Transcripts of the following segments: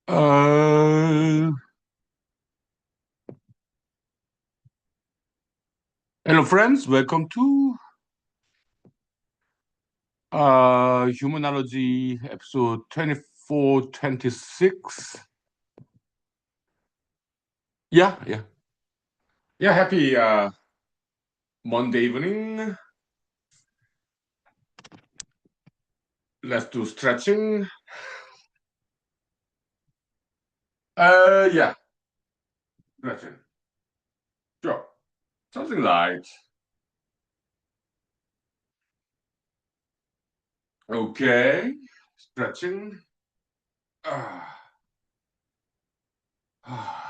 Uh, Hello, friends. Welcome to humanology episode 2426. Yeah. Yeah, happy Monday evening. Let's do stretching. Yeah, stretching. Sure. Something light. Okay. Stretching. Ah. Ah.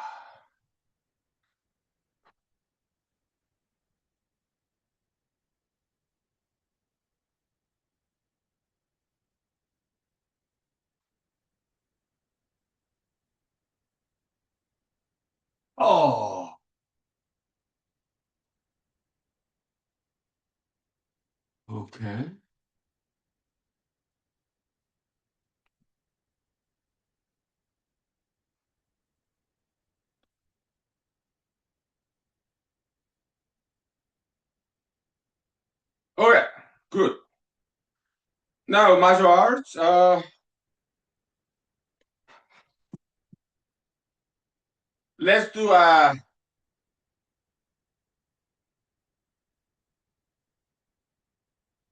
Oh, okay. Okay, good. Now, martial arts. Let's do a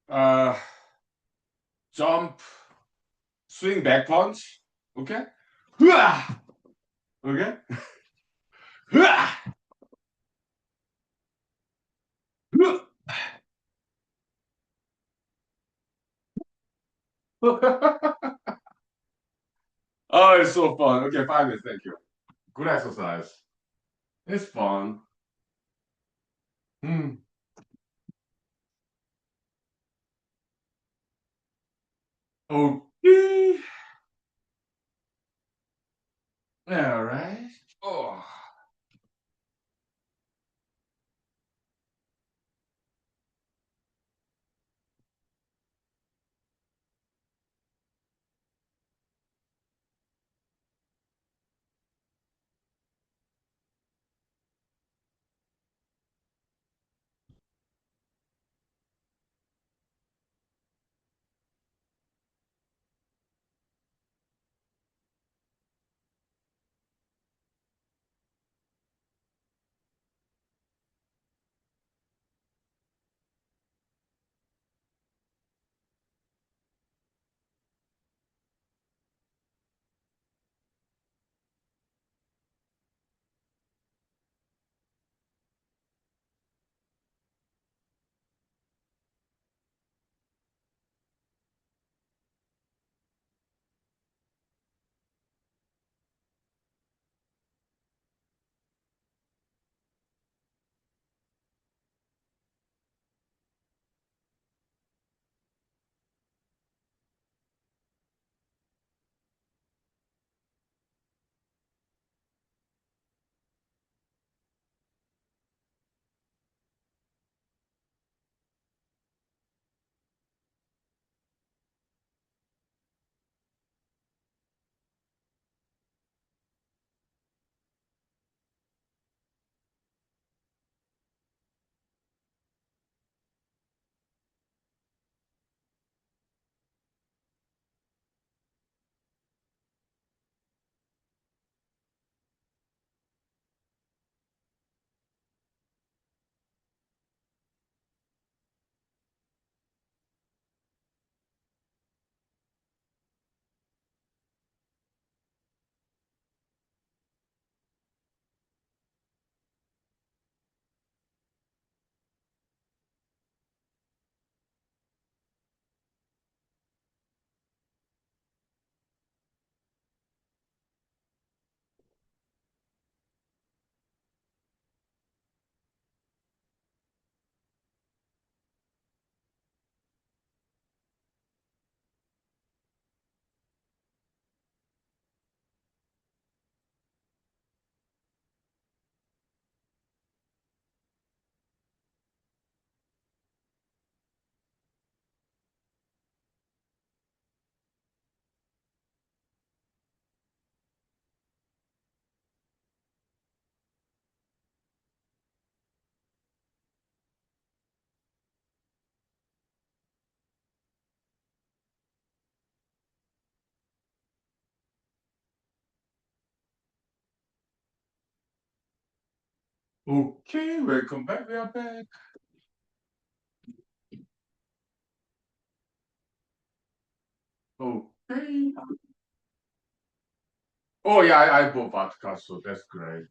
uh, jump, swing back punch. Okay. Hua! Okay. Hua! Hua! Oh, it's so fun. Okay, 5 minutes. Thank you. Good exercise. It's fun. Hmm. Okay. All right. Oh. Okay, welcome back. We are back. Okay. Oh yeah, I bought vodka, so that's great.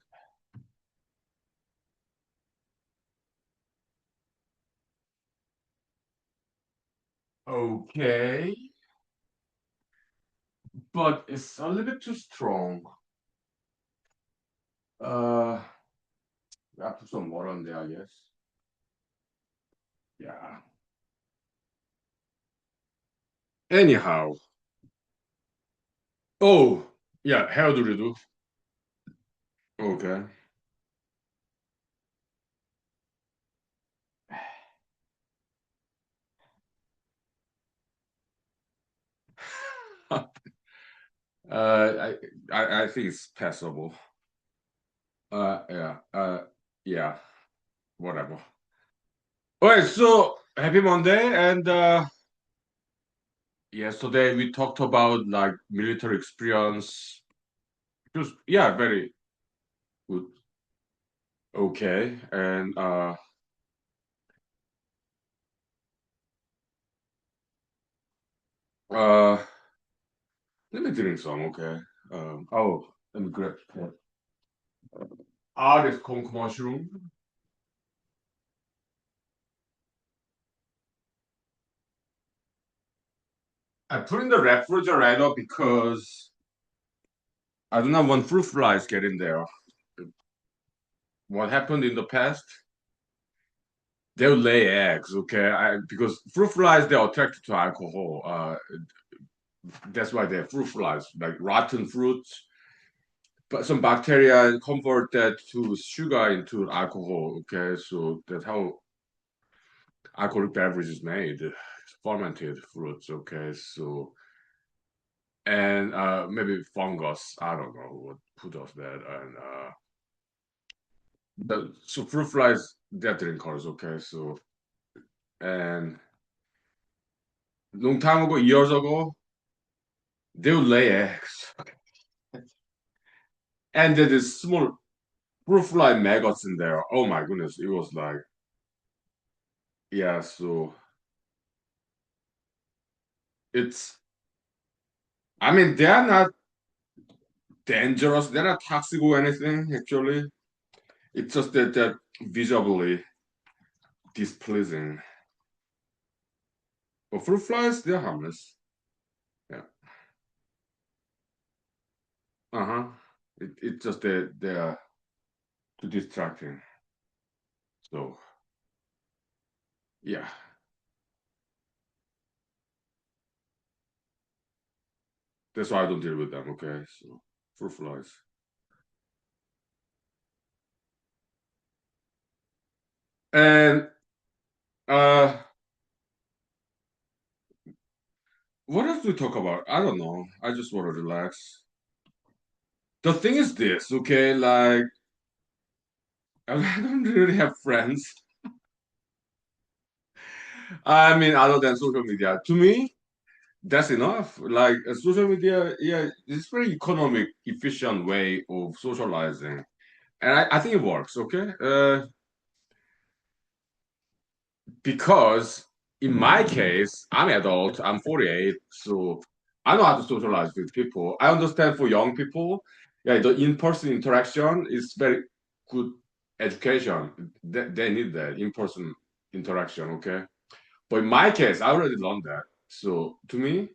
Okay, but it's a little bit too strong. I put some water on there, I guess. Yeah. Anyhow, oh yeah, how do you do? Okay. I think it's passable. Yeah. Yeah. Whatever. All right. So happy Monday, and yesterday we talked about like military experience. Just yeah, very good. Okay, and uh, let me drink some. Okay. Oh, let me grab. This conch mushroom. I put in the refrigerator because I do not want fruit flies get in there. What happened in the past? They'll lay eggs. Okay, because fruit flies they're attracted to alcohol. That's why they're fruit flies, like rotten fruits. But some bacteria convert that to sugar into alcohol. Okay, so that's how alcoholic beverage is made. It's fermented fruits. Okay, so and maybe fungus. I don't know who does that. And so fruit flies they're drinkers. Okay, so and long time ago, years ago, they would lay eggs, and there is small fruit fly maggots in there. Oh my goodness, it was like yeah. So it's I mean they're not dangerous. They're not toxic or anything, actually. It's just that they're visibly displeasing. But fruit flies, they're harmless. Yeah. Uh-huh. It's just that they're too distracting. So, yeah. That's why I don't deal with them, okay? So, fruit flies. And, uh, what else do we talk about? I don't know. I just want to relax. The thing is this, okay? Like, I don't really have friends. I mean, other than social media. To me, that's enough. Like social media, yeah, it's very economic, efficient way of socializing, and I think it works. Okay, because in my case, I'm adult. I'm 48, so I know how to socialize with people. I understand for young people, yeah, the in-person interaction is very good education. They need that in-person interaction. Okay, but in my case, I already learned that. So to me,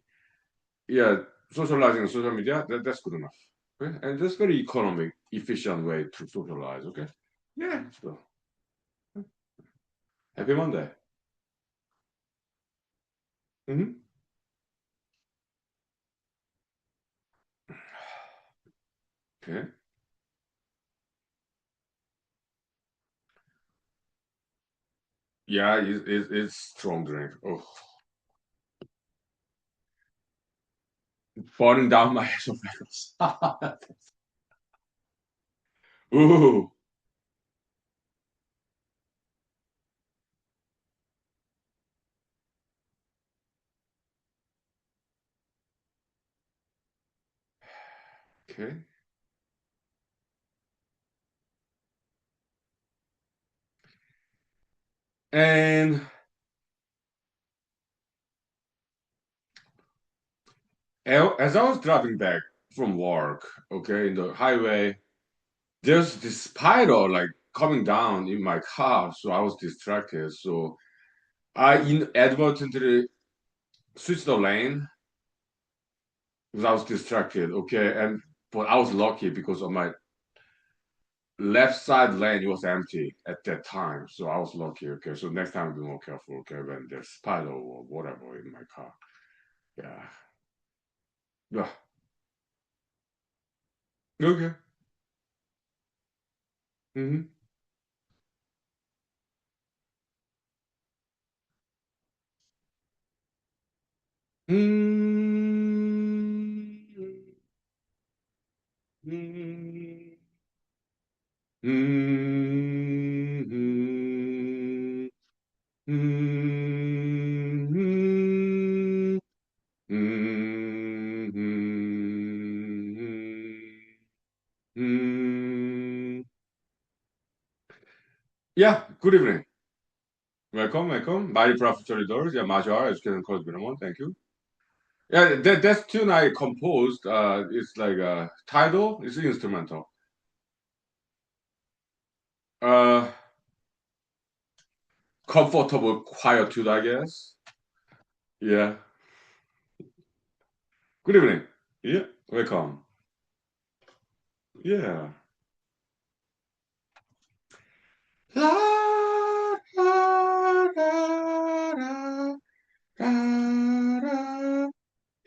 yeah, socializing on social media, that's good enough. Okay? And that's very economic, efficient way to socialize. Okay. Yeah. So happy Monday. Hmm. Okay. Yeah, it's strong drink. Oh, falling down my esophagus. Ooh. Okay. And as I was driving back from work, okay, in the highway, there's this spider like coming down in my car, so I was distracted. So I inadvertently switched the lane because I was distracted, okay, and but I was lucky because on my left side lane it was empty at that time, so I was lucky, okay. So next time I'll be more careful, okay, when there's spider or whatever in my car. Yeah. Yeah. Okay. Mm-hmm. Mm-hmm. Mm-hmm. Mm-hmm. Mm-hmm. Mm-hmm. Yeah, good evening. Welcome, welcome. Mari Professor yeah, Major, education course Binamon, thank you. Yeah, that tune I composed, it's like a title, it's instrumental. Uh, Comfortable quietude, I guess. Yeah. Good evening. Yeah, welcome. Yeah. La, la, la, la, la, la,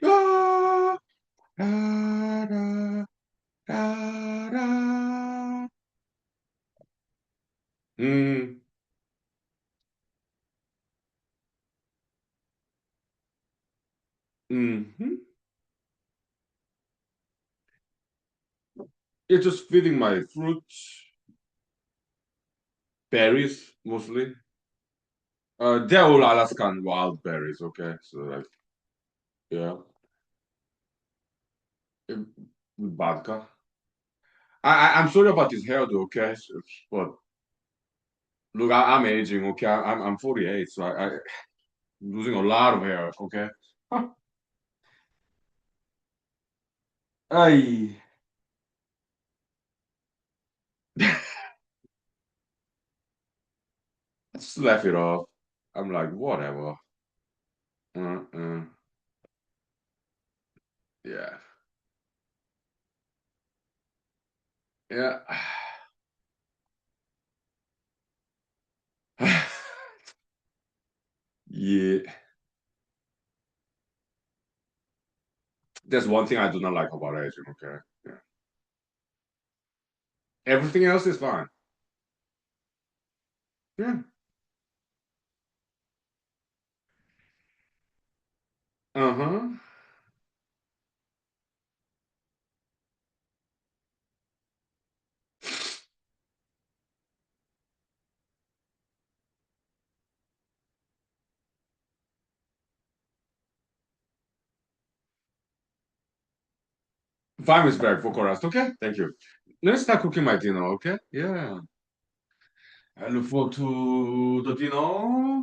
la, la, la, la, la. Mm, mm-hmm. It's just feeding my fruits, berries mostly. They're all Alaskan wild berries, okay? So like, yeah, uh, with vodka. I'm sorry about this hair though, okay? But look, I'm aging, okay? I'm 48, so I'm losing a lot of hair, okay? I just laugh it off. I'm like, whatever. Uh-uh. Yeah. Yeah. Yeah. That's one thing I do not like about aging, okay? Yeah. Everything else is fine. Yeah. Uh-huh. Fine is back for chorus. Okay, thank you. Let's start cooking my dinner, okay? Yeah. I look forward to the dinner.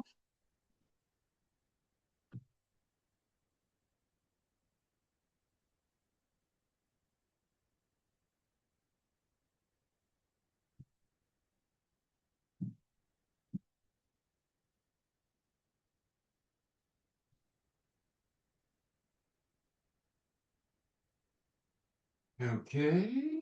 Okay.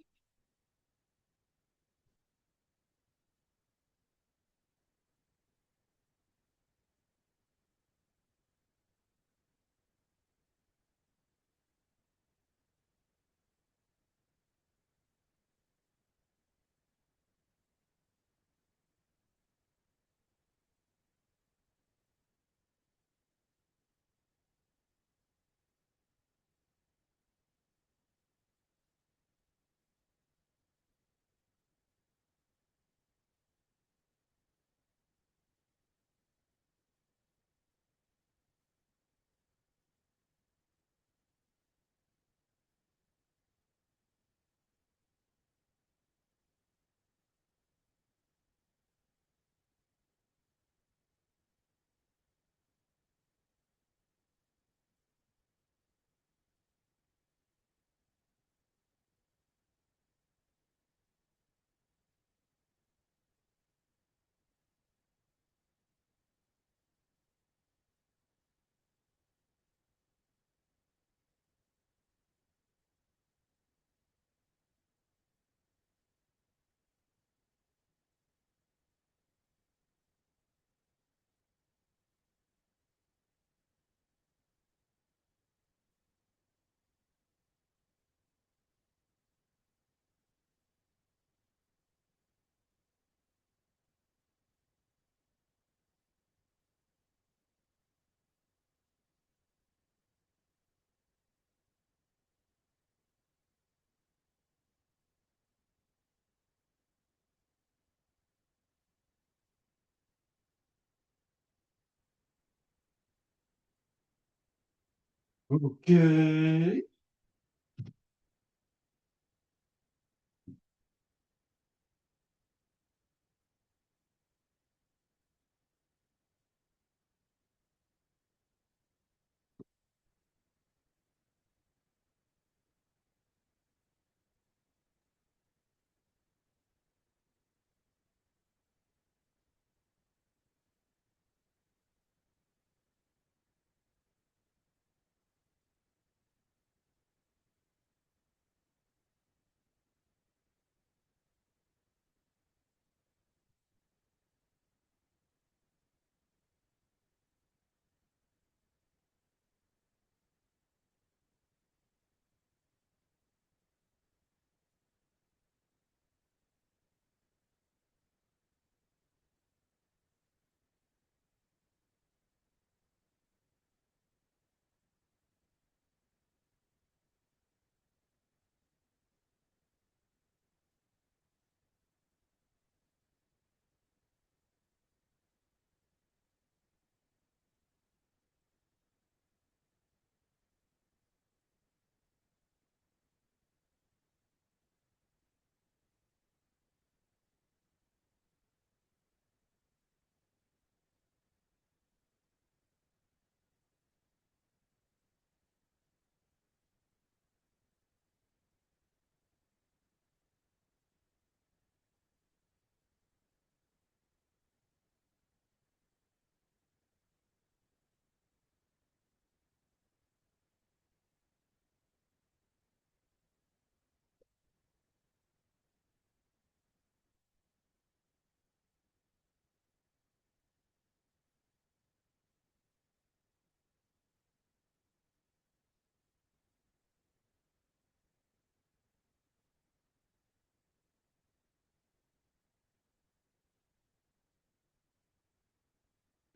Okay.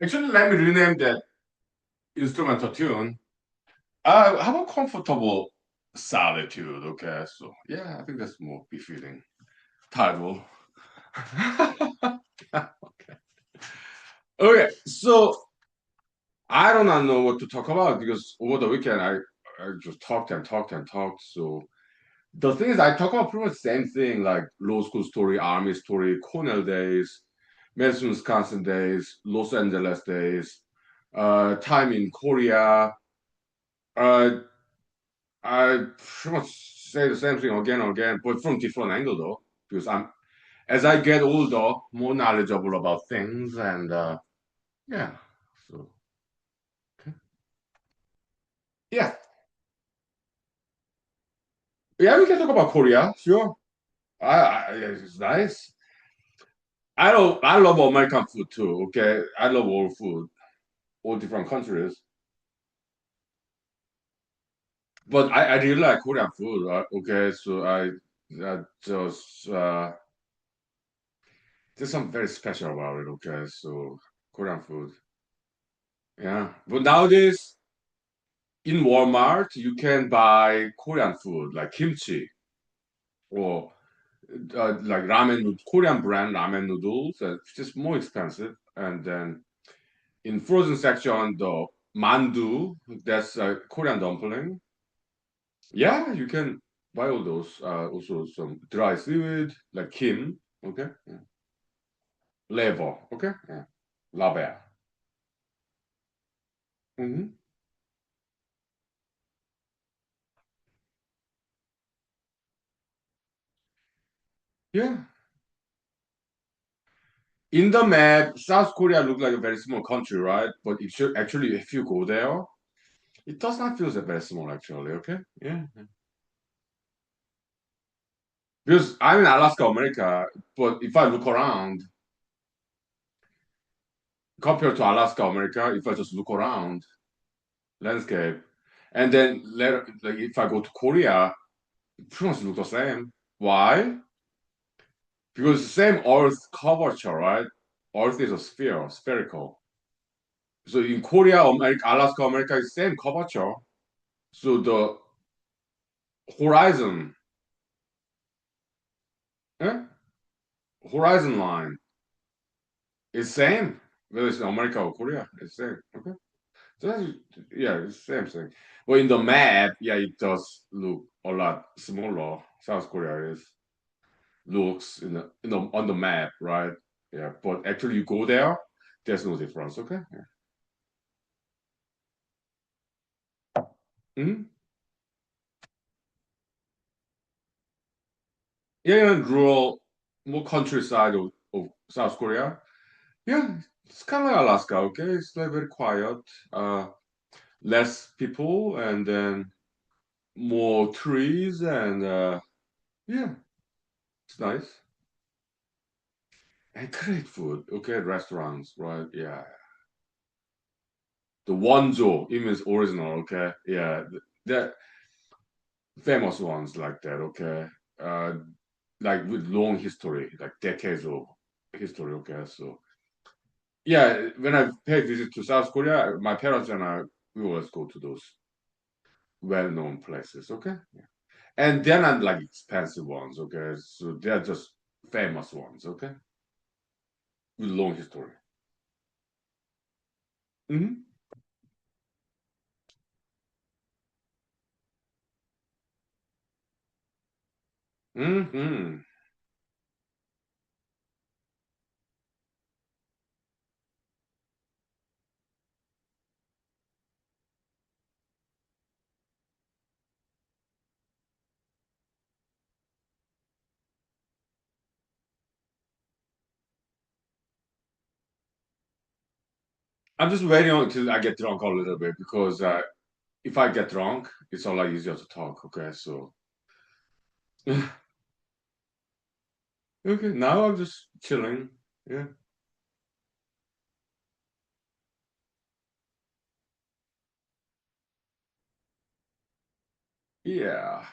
Actually, let me rename that instrumental tune. How about comfortable solitude? Okay, so yeah, I think that's more befitting title. Okay, so I do not know what to talk about because over the weekend I just talked and talked and talked. So the thing is, I talk about pretty much the same thing, like law school story, army story, Cornell days, Madison, Wisconsin days, Los Angeles days, time in Korea. Uh, I pretty much say the same thing again and again, but from different angle though, because I'm as I get older, more knowledgeable about things, and yeah. So okay. Yeah, yeah, we can talk about Korea, sure. It's nice. I love American food too. Okay, I love all food, all different countries. But I really like Korean food. Okay, so I just there's something very special about it. Okay, so Korean food. Yeah, but nowadays in Walmart you can buy Korean food like kimchi or like Korean brand ramen noodles. It's just more expensive. And then in frozen section, the mandu, that's a Korean dumpling. Yeah, you can buy all those. Also some dry seaweed like kim. Okay, yeah. Lever. Okay, yeah. Laber. Hmm. Yeah. In the map, South Korea look like a very small country, right? But actually, if you go there, it does not feel that very small, actually. Okay, yeah. Because I'm in Alaska, America, but if I look around, compared to Alaska, America, if I just look around landscape, and then later, like if I go to Korea, it pretty much look the same. Why? Because same Earth curvature, right? Earth is a sphere, spherical. So in Korea, America, Alaska, America is same curvature. So the horizon, eh? Horizon line is same whether it's in America or Korea. It's same. Okay. That's, yeah, it's same thing. Well, in the map, yeah, it does look a lot smaller. South Korea is looks on the map, right? Yeah, but actually you go there, there's no difference. Okay. Yeah. Hmm. Yeah, in rural, more countryside of South Korea. Yeah, it's kind of like Alaska. Okay, it's like very quiet. Uh, Less people, and then more trees, and yeah, it's nice. And great food. Okay, restaurants, right? Yeah, the Wonjo, it means original. Okay, yeah, the famous ones like that. Okay, uh, like with long history, like decades of history. Okay, so yeah, when I paid visit to South Korea, my parents and I we always go to those well-known places. Okay, yeah. And they're not like expensive ones. Okay, so they're just famous ones. Okay, with long history. Hmm. Hmm. I'm just waiting until I get drunk a little bit because if I get drunk, it's a lot easier to talk. Okay, so okay, now I'm just chilling. Yeah, yeah.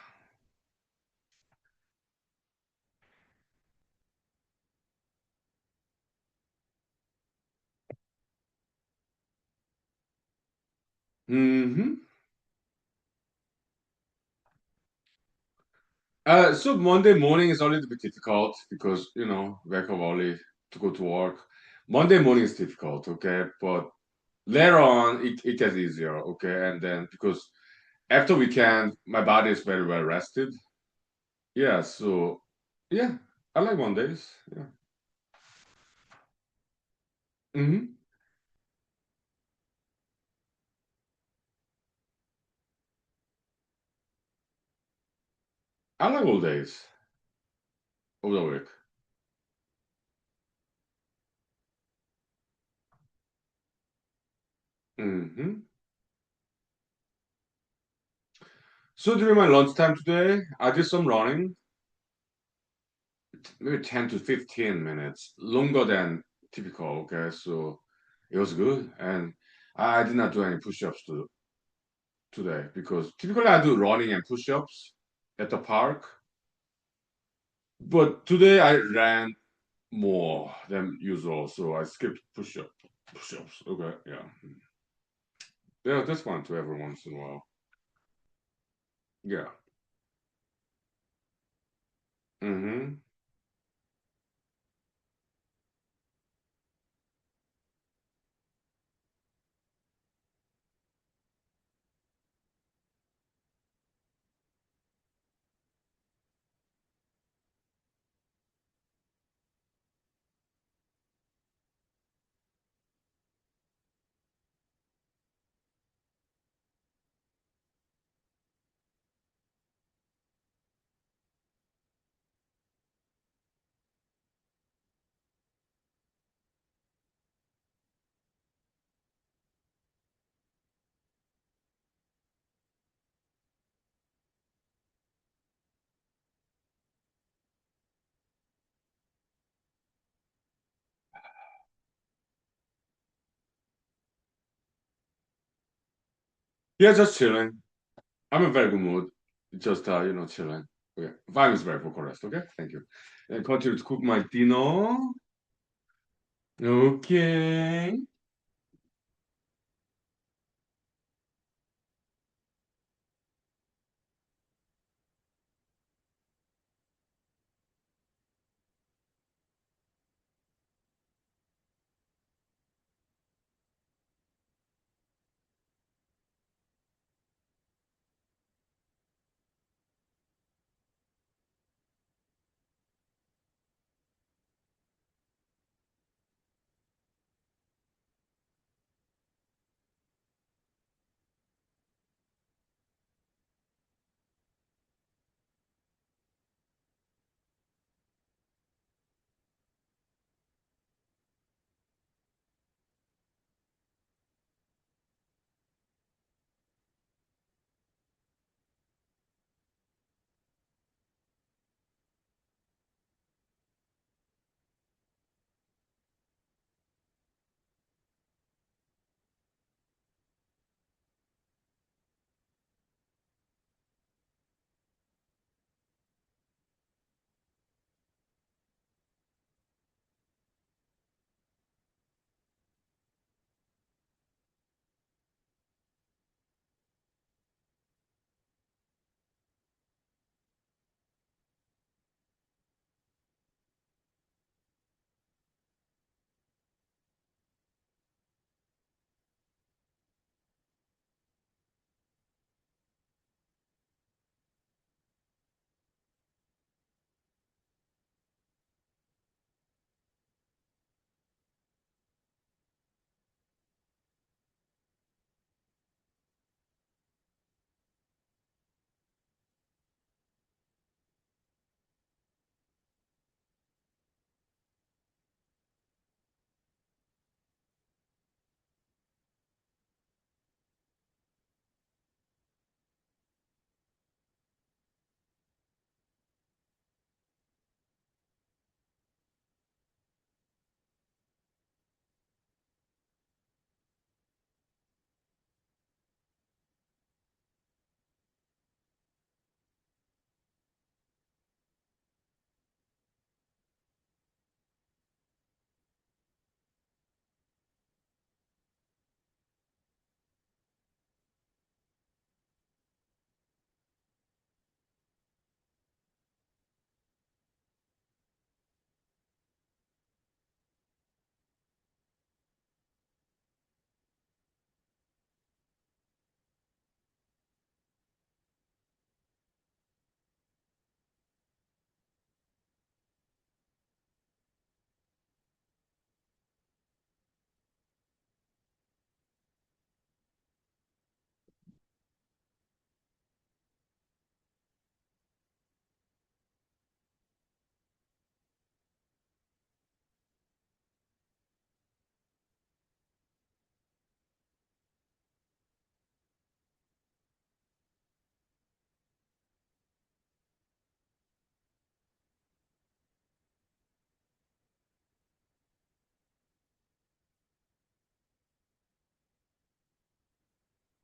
Hmm. So Monday morning is a little bit difficult because wake up early to go to work. Monday morning is difficult, okay, but later on it gets easier, okay, and then because after weekend my body is very well rested. Yeah, so yeah, I like Mondays. Yeah. Hmm. I like all days of the week. Hmm. So during my lunchtime today, I did some running, maybe 10 to 15 minutes, longer than typical. Okay, so it was good, and I did not do any push-ups today because typically I do running and push-ups at the park, but today I ran more than usual, so I skipped push-ups. Okay, yeah, yeah, that's fun to every once in a while. Yeah. Hmm. Yeah, just chilling. I'm in a very good mood. Just chilling. Okay. Vibe is very focused. Okay. Thank you. And continue to cook my dinner. Okay.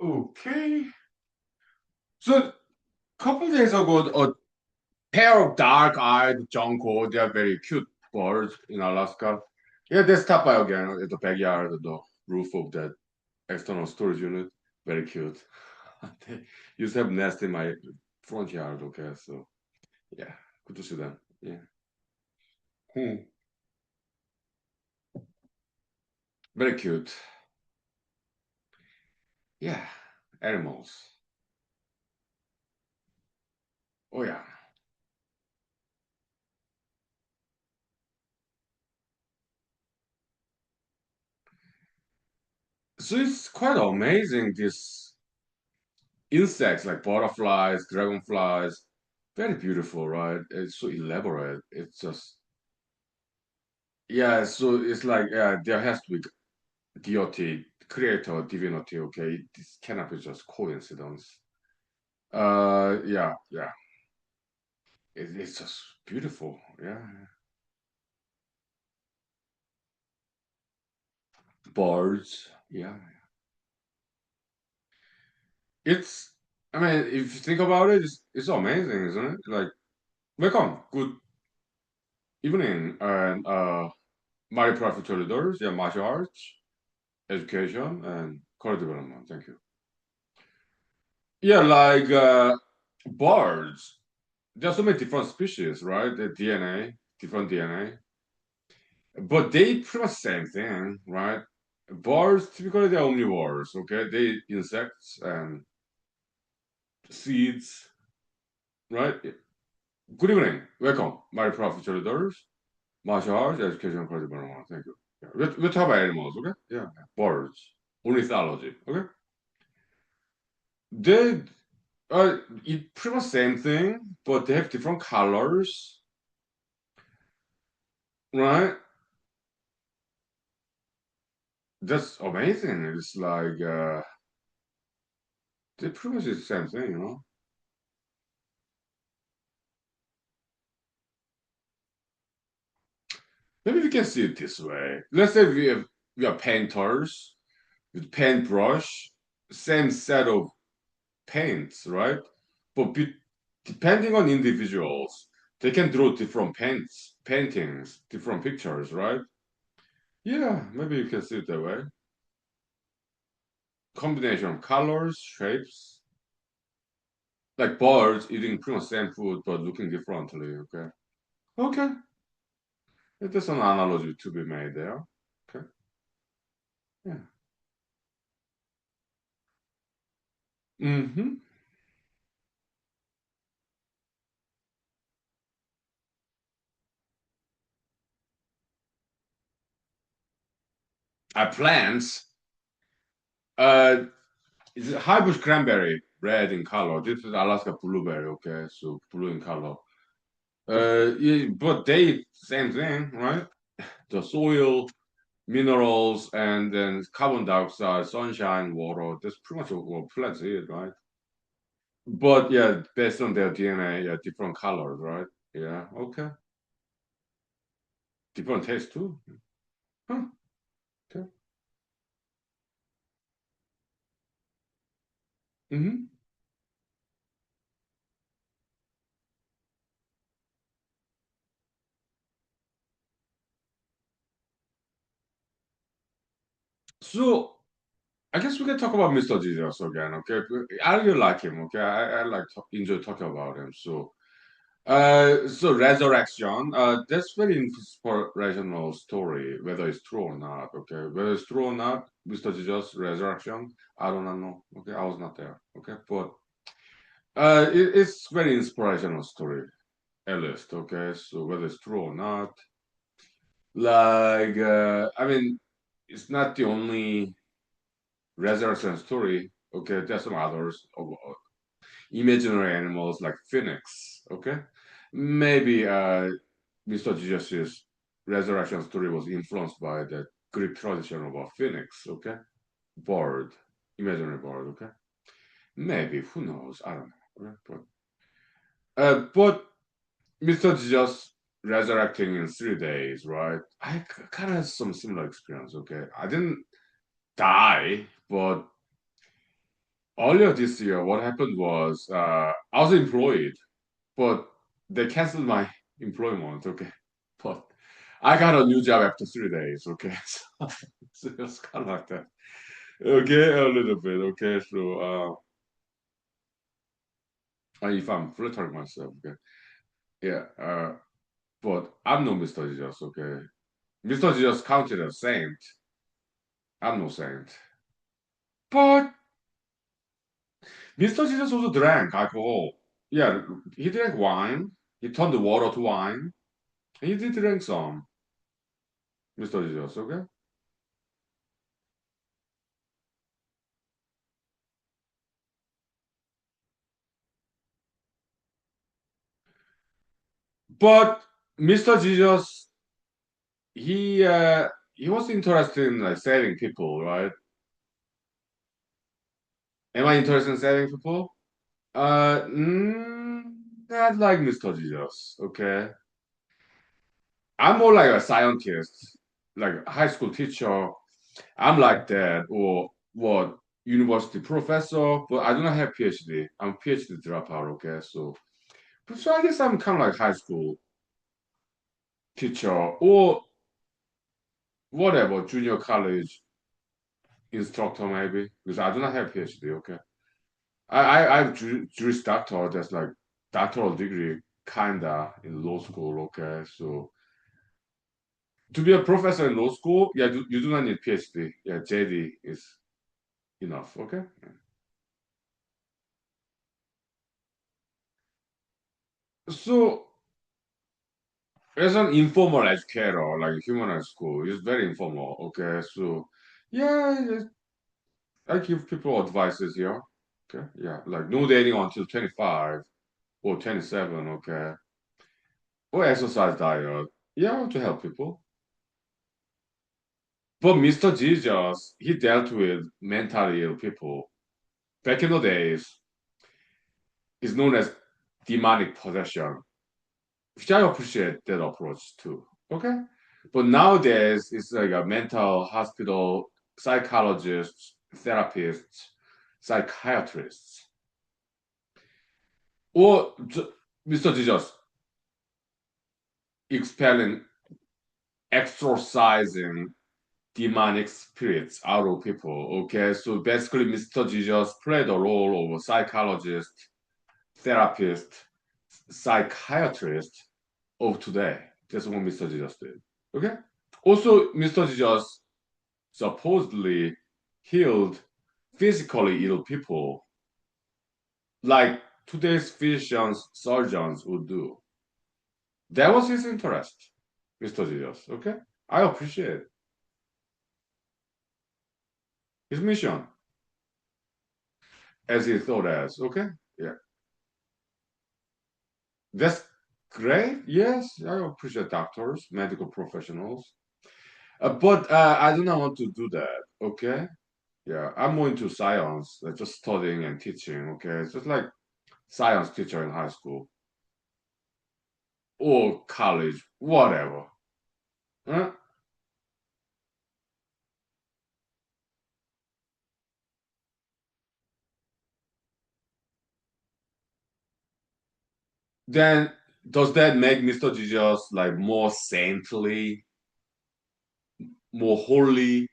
Okay. So, couple days ago, a pair of dark-eyed junco, they are very cute birds in Alaska. Yeah, they stop by again at the backyard, the roof of that external storage unit. Very cute. They used to have nest in my front yard, okay, so yeah, good to see them. Yeah. Hmm. Very cute. Yeah, animals. Oh yeah. So it's quite amazing, these insects like butterflies, dragonflies. Very beautiful, right? It's so elaborate. It's just yeah, so it's like yeah, there has to be deity, creator, divinity, okay? This cannot be just coincidence. Yeah, yeah. It's just beautiful. Yeah. Birds. Yeah. It's I mean, if you think about it, it's amazing, isn't it? Like, welcome, good evening, and my profitable doors, yeah, martial arts, education, and career development. Thank you. Yeah, like birds. There's so many different species, right? The DNA, different DNA, but they pretty much same thing, right? Birds typically they're omnivores. Okay, they insects and seeds, right? Good evening, welcome, my profitable doors, martial arts, education, and career development. Thank you. Yeah, we're talking about animals, okay? Yeah, birds, ornithology, okay? They it pretty much same thing, but they have different colors, right? That's amazing. It's like they pretty much is the same thing, you know. Maybe we can see it this way. Let's say we are painters with paintbrush, same set of paints, right? But depending on individuals, they can draw different paintings, different pictures, right? Yeah, maybe you can see it that way. Combination of colors, shapes, like birds eating pretty much same food but looking differently. Okay. Okay. There's an analogy to be made there. Okay. Yeah. Mm-hmm. Plants. Uh, it's a hibiscus cranberry, red in color. This is Alaska blueberry. Okay, so blue in color. Yeah, but they same thing, right? The soil, minerals, and then carbon dioxide, sunshine, water. That's pretty much what plants eat, right? But yeah, based on their DNA, yeah, different colors, right? Yeah, okay. Different taste too. Huh, okay. Hmm. So I guess we can talk about Mr. Jesus again, okay? I really like him, okay? I like enjoy talking about him. So resurrection, that's very inspirational story, whether it's true or not, okay? Whether it's true or not, Mr. Jesus resurrection, I do not know, okay? I was not there, okay? But it's very inspirational story, at least, okay? So whether it's true or not, like, I mean, it's not the only resurrection story, okay? There's some others of imaginary animals like phoenix, okay? Maybe Mr. Jesus' resurrection story was influenced by the Greek tradition of a phoenix, okay? Bird, imaginary bird, okay? Maybe, who knows? I don't know. Okay? But Mr. Jesus resurrecting in 3 days, right? I kind of had some similar experience, okay? I didn't die, but Earlier this year, what happened was I was employed, but they canceled my employment. Okay, but I got a new job after 3 days. Okay, so it's kind of like that. Okay, a little bit. Okay, so if I'm flattering myself, okay, yeah, but I'm no Mr. Jesus. Okay, Mr. Jesus counted as saint. I'm no saint, but Mr. Jesus also drank alcohol. Yeah, he drank wine. He turned the water to wine. And he did drink some, Mr. Jesus. Okay, but Mr. Jesus, he was interested in like saving people, right? Am I interested in saving people? Mm, not like Mr. Jesus. Okay, I'm more like a scientist, like a high school teacher. I'm like that, or what? University professor, but I do not have PhD. I'm a PhD dropout. Okay, so I guess I'm kind of like high school teacher or whatever, junior college instructor maybe, because I do not have PhD. Okay, I have Juris Doctor. That's like doctoral degree, kinda in law school. Okay, so to be a professor in law school, yeah, you do not need PhD. Yeah, JD is enough. Okay, so as an informal educator, like human school, it's very informal. Okay, so yeah, I give people advices here. Okay, yeah, like no dating until 25 or 27. Okay, or exercise diet. Yeah, to help people. But Mr. Jesus, he dealt with mentally ill people. Back in the days, it's known as demonic possession, which I appreciate that approach too. Okay? But nowadays, it's like a mental hospital, psychologists, therapists, psychiatrists, or Mr. Jesus expelling, exorcising demonic spirits out of people. Okay, so basically, Mr. Jesus played a role of a psychologist, therapist, psychiatrist of today. That's what Mr. Jesus did. Okay. Also, Mr. Jesus supposedly healed physically ill people, like today's physicians, surgeons would do. That was his interest, Mr. Jesus. Okay, I appreciate his mission as he thought as. Okay, yeah. That's great. Yes, I appreciate doctors, medical professionals. But I do not want to do that. Okay. Yeah, I'm more into science, like just studying and teaching. Okay. It's just like science teacher in high school or college, whatever. Huh? Then does that make Mr. Jesus like more saintly, more holy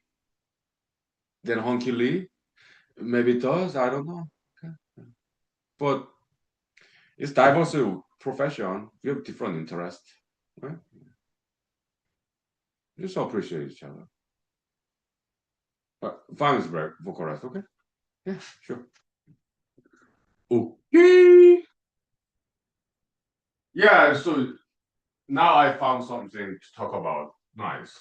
than Honky Lee? Maybe it does. I don't know. Okay. But it's diverse profession. We have different interests. Right? Just appreciate each other. Fine is very vocalized, okay? Yeah, sure. Okay. Yeah, so now I found something to talk about. Nice.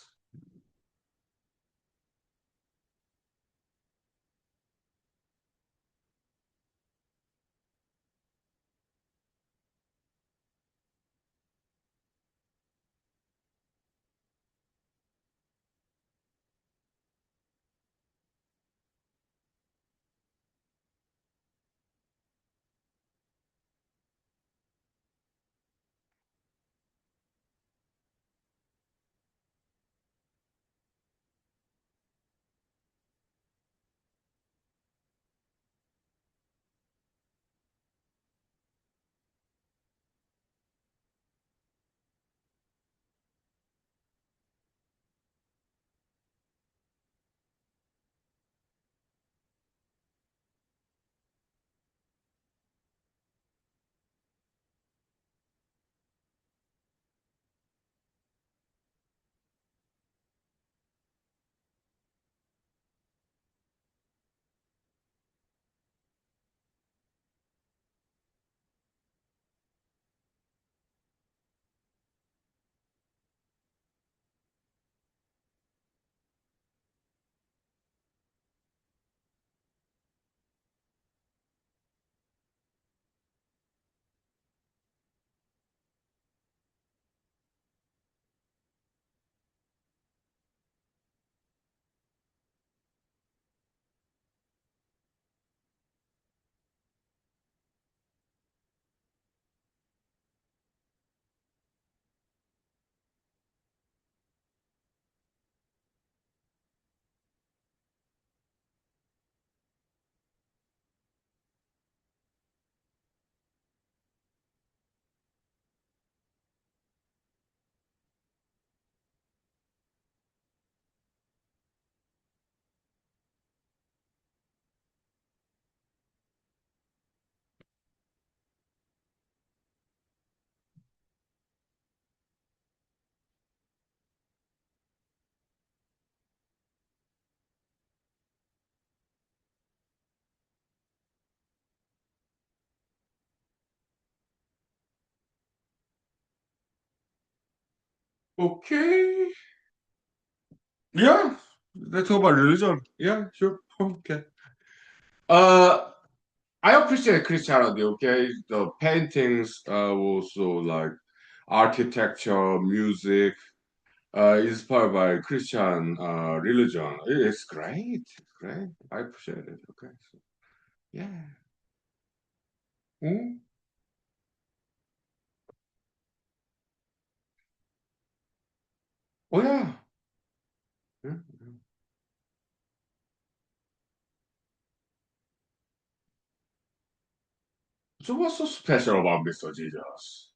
Okay. Yeah. Let's talk about religion. Yeah, sure. Okay. Uh, I appreciate Christianity. Okay, the paintings, also like architecture, music, inspired by Christian religion. It's great. It's great. I appreciate it. Okay. So, yeah. Mm. Oh yeah. Yeah, yeah. So what's so special about Mr. Jesus?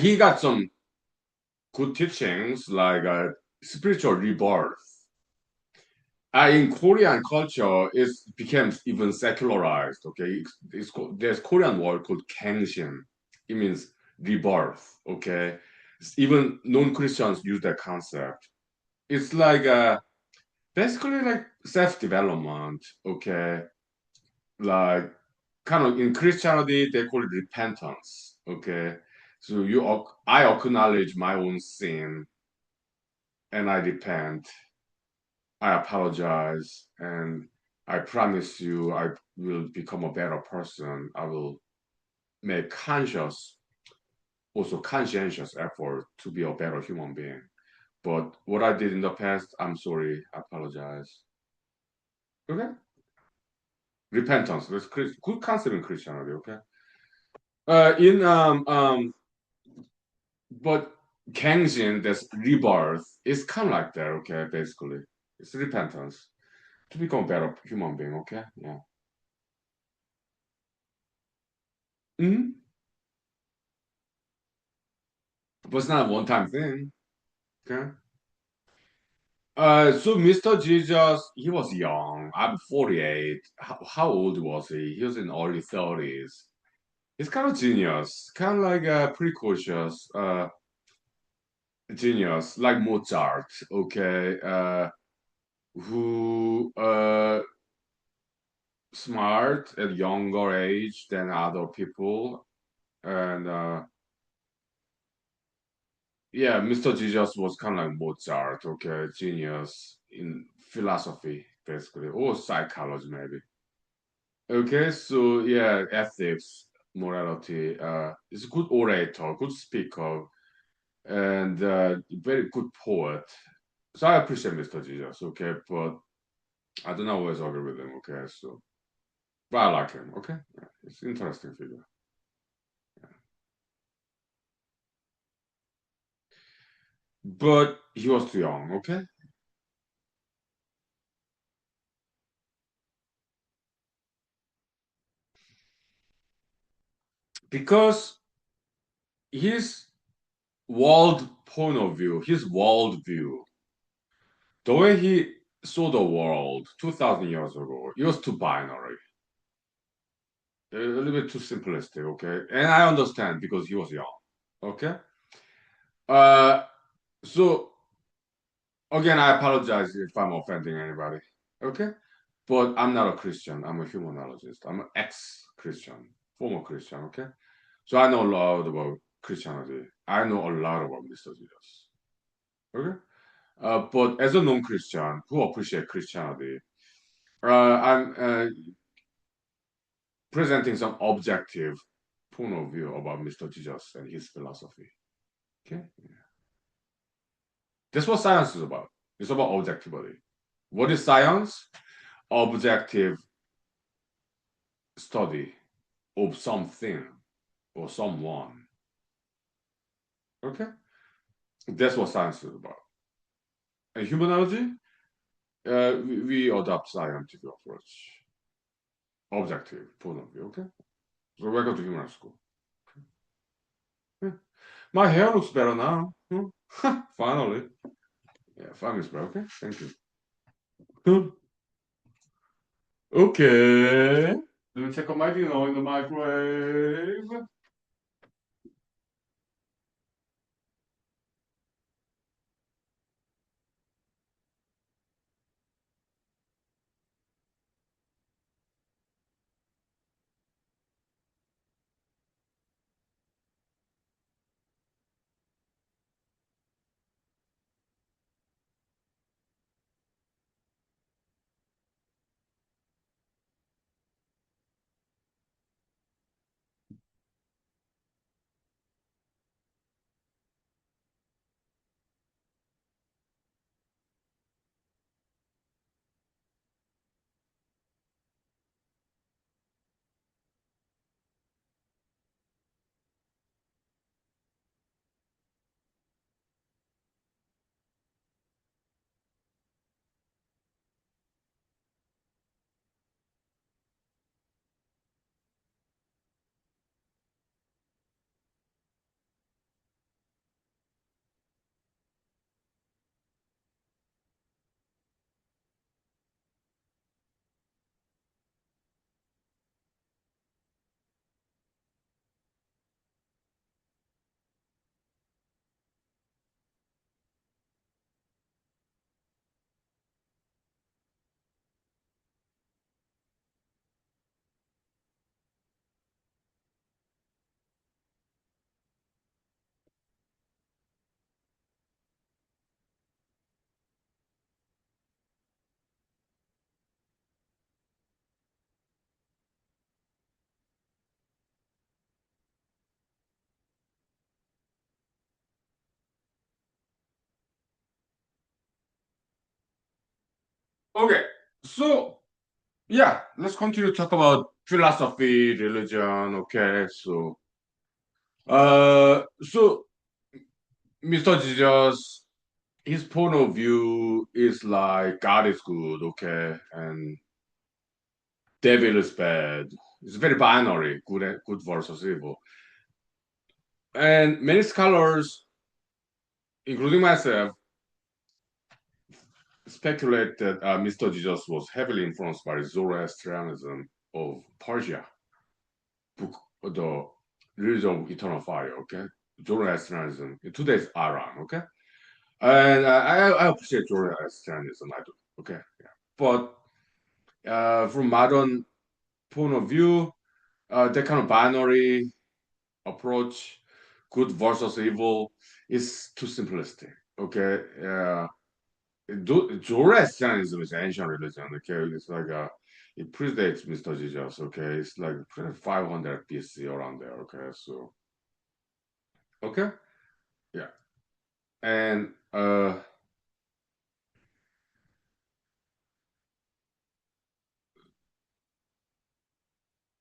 He got some good teachings like spiritual rebirth. In Korean culture, it became even secularized. Okay, there's Korean word called Kenshin. It means rebirth. Okay, even non-Christians use that concept. It's like basically like self-development. Okay, like kind of in Christianity they call it repentance. Okay, so I acknowledge my own sin and I repent. I apologize and I promise you I will become a better person. I will make also conscientious effort to be a better human being. But what I did in the past, I'm sorry, I apologize. Okay? Repentance. That's good concept in Christianity, okay? In but Kenshin, that's rebirth, is kind of like that, okay, basically. It's repentance to become a better human being, okay? Yeah. Hmm. But it's not a one-time thing. Okay. So Mr. Jesus, he was young. I'm 48. How old was he? He was in early 30s. He's kind of genius, kind of like a precocious genius, like Mozart, okay, who smart at younger age than other people. And yeah, Mr. Jesus was kind of like Mozart, okay, genius in philosophy, basically, or psychology, maybe. Okay, so yeah, ethics, morality. He's a good orator, good speaker, and very good poet. So I appreciate Mr. Jesus, okay, but I don't always agree with him, okay, so but I like him, okay? Yeah, it's an interesting figure. But he was too young, okay? Because his world point of view, his world view, the way he saw the world 2000 years ago, it was too binary, a little bit too simplistic, okay? And I understand because he was young, okay? Uh, so again, I apologize if I'm offending anybody, okay? But I'm not a Christian. I'm a humanologist. I'm an ex-Christian, former Christian, okay? So I know a lot about Christianity. I know a lot about Mr. Jesus, okay? But as a non-Christian who appreciate Christianity, I'm presenting some objective point of view about Mr. Jesus and his philosophy. Okay, that's what science is about. It's about objectivity. What is science? Objective study of something or someone. Okay, that's what science is about. And humanology, we adopt scientific approach, objective point of view. Okay, so welcome to human school. Yeah. My hair looks better now. Hmm. Finally. Yeah, 5 minutes, bro. Okay, thank you. Hmm. Okay. Let me check on my dinner in the microwave. Okay, so yeah, let's continue to talk about philosophy, religion. Okay, so Mr. Jesus, his point of view is like God is good, okay, and devil is bad. It's very binary, good versus evil. And many scholars, including myself, speculate that Mr. Jesus was heavily influenced by Zoroastrianism of Persia, book the religion of eternal fire. Okay, Zoroastrianism. Today's Iran. Okay, and I appreciate Zoroastrianism. I do. Okay, yeah, but from modern point of view, that kind of binary approach, good versus evil, is too simplistic. Okay, Zoroastrianism is ancient religion. Okay, it's like it predates Mr. Jesus. Okay, it's like 500 BC around there. Okay, so okay, yeah, and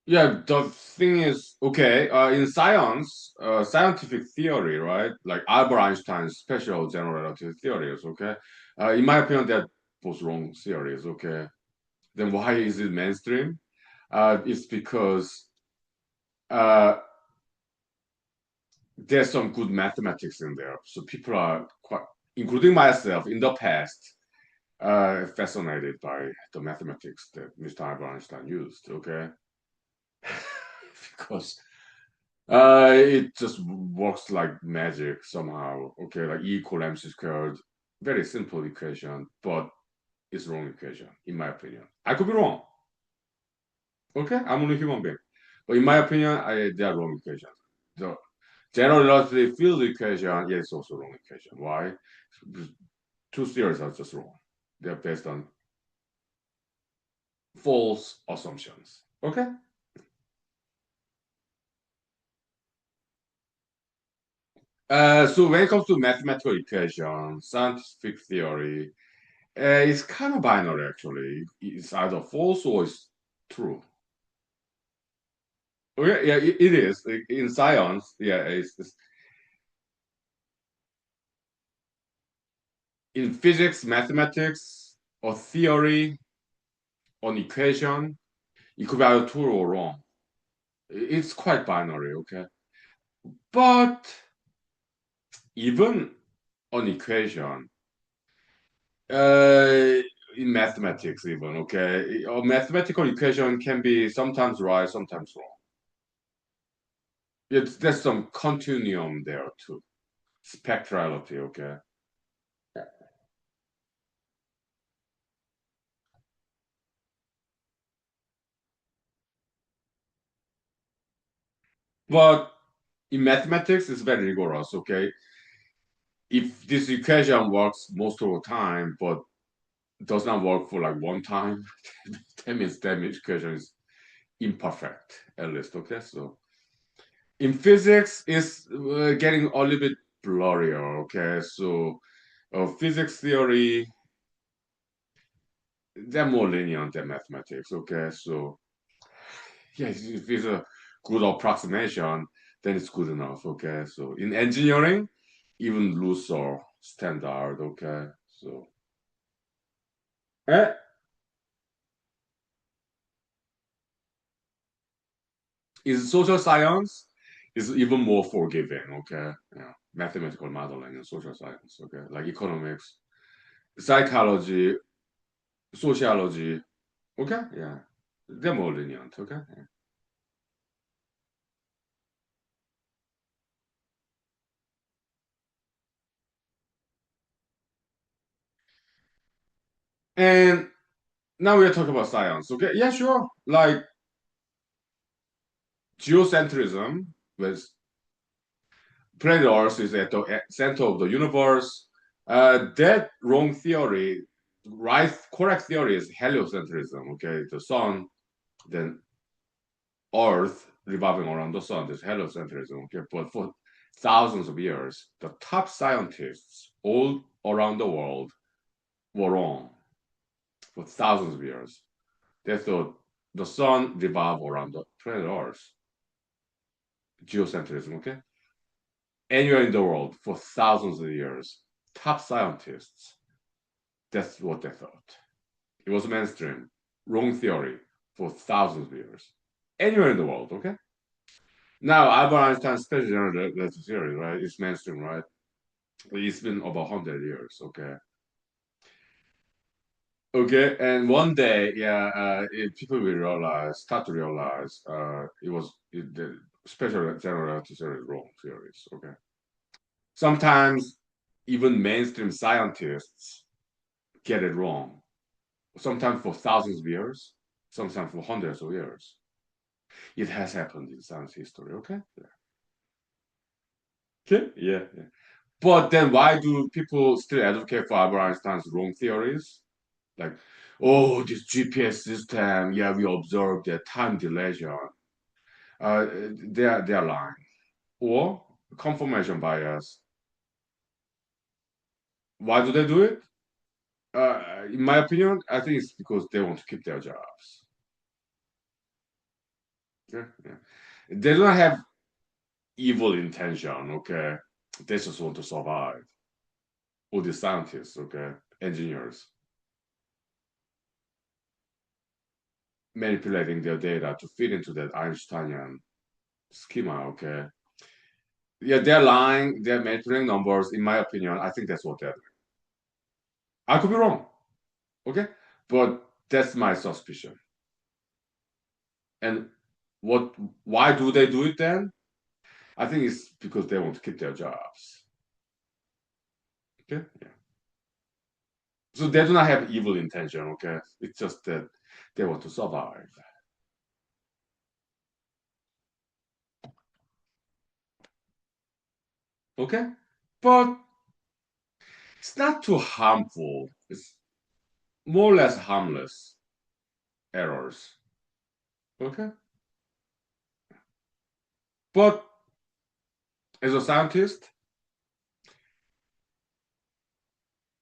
yeah, the thing is, okay, in science, scientific theory, right? Like Albert Einstein's special general relativity theories. Okay, in my opinion, they're both wrong theories. Okay, then why is it mainstream? It's because uh, there's some good mathematics in there. So people are quite, including myself, in the past, fascinated by the mathematics that Mr. Albert Einstein used. Okay, because it just works like magic somehow. Okay, like E equal mc squared, very simple equation, but it's wrong equation in my opinion. I could be wrong. Okay, I'm only a human being, but in my opinion, they are wrong equations. The general relativity field equation, yeah, it's also wrong equation. Why? Two theories are just wrong. They're based on false assumptions. Okay. So when it comes to mathematical equation, scientific theory, it's kind of binary actually. It's either false or it's true. Oh, yeah, yeah, it is. In science, yeah, it's in physics, mathematics, or theory, on equation, it could be either true or wrong. It's quite binary, okay? But even on equation, uh, in mathematics, even, okay, a mathematical equation can be sometimes right, sometimes wrong. There's some continuum there too, spectrality, okay? But in mathematics, it's very rigorous, okay? If this equation works most of the time, but does not work for like one time, that means that equation is imperfect, at least, okay? So in physics, it's getting a little bit blurrier, okay? So physics theory, they're more lenient than mathematics, okay? So yeah, if it's a good approximation, then it's good enough. Okay. So in engineering, even looser standard. Okay. So eh, in social science, is even more forgiving. Okay. Yeah. Mathematical modeling in social science. Okay. Like economics, psychology, sociology. Okay. Yeah. They're more lenient. Okay. Yeah. And now we're talking about science. Okay. Yeah, sure. Like geocentrism, with planet Earth is at the center of the universe. That wrong theory, right? Correct theory is heliocentrism. Okay, the sun, then Earth revolving around the sun is heliocentrism. Okay, but for thousands of years, the top scientists all around the world were wrong. for thousands of years. They thought the sun revolved around the planet Earth. Geocentrism, okay? Anywhere in the world for thousands of years. Top scientists, that's what they thought. It was mainstream. Wrong theory for thousands of years. Anywhere in the world, okay? Now, Albert Einstein's special general relativity theory, right? It's mainstream, right? It's been about 100 years, okay? Okay, and one day, yeah, people will start to realize, the special general relativity theory is wrong theories, okay? Sometimes even mainstream scientists get it wrong, sometimes for thousands of years, sometimes for hundreds of years. It has happened in science history, okay? Okay, yeah, yeah. But then why do people still advocate for Albert Einstein's wrong theories? Like, oh, this GPS system, yeah, we observed the time dilation. They are lying. Or confirmation bias. Why do they do it? In my opinion, I think it's because they want to keep their jobs. Yeah, yeah. They don't have evil intention, okay? They just want to survive. All the scientists, okay? Engineers manipulating their data to fit into that Einsteinian schema, okay? Yeah, they're lying, they're manipulating numbers. In my opinion, I think that's what they're doing. I could be wrong, okay? But that's my suspicion. And what why do they do it then? I think it's because they want to keep their jobs. Okay? Yeah. So they do not have evil intention, okay? It's just that they want to survive. Okay? But it's not too harmful. It's more or less harmless errors. Okay? But as a scientist,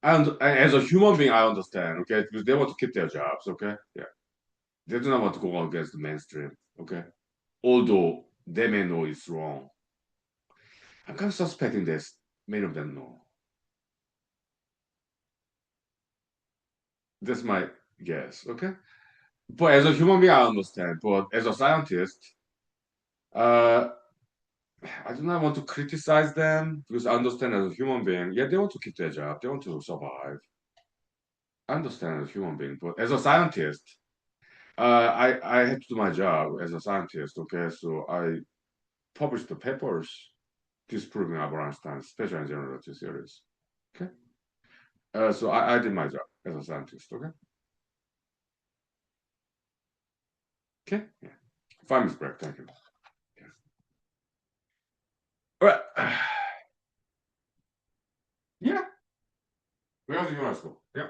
and as a human being, I understand, okay? Because they want to keep their jobs, okay? Yeah. They do not want to go against the mainstream, okay? Although they may know it's wrong. I'm kind of suspecting this. Many of them know. That's my guess, okay? But as a human being, I understand. But as a scientist, uh, I do not want to criticize them because I understand as a human being, yeah, they want to keep their job, they want to survive. I understand as a human being, but as a scientist, I had to do my job as a scientist. Okay, so I published the papers disproving Albert Einstein's special and general relativity theories. Okay, so I did my job as a scientist. Okay, okay, yeah. 5 minutes break. Thank you. Yeah. All right. Yeah. Where else do you want to go? Yeah.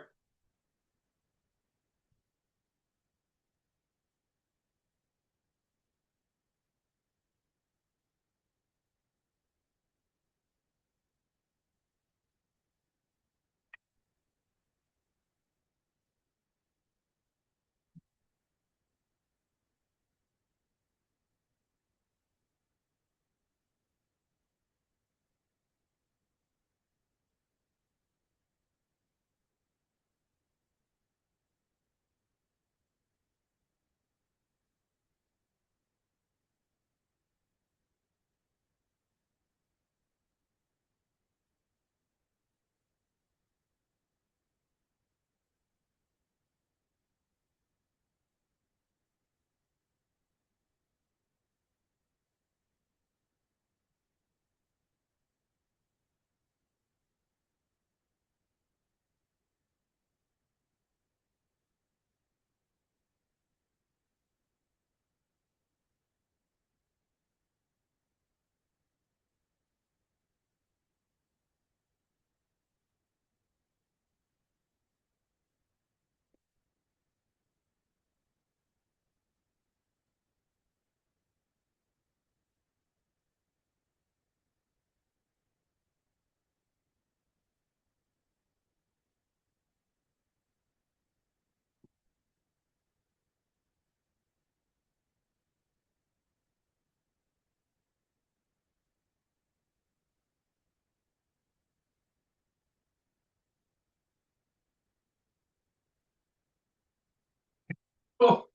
Oh,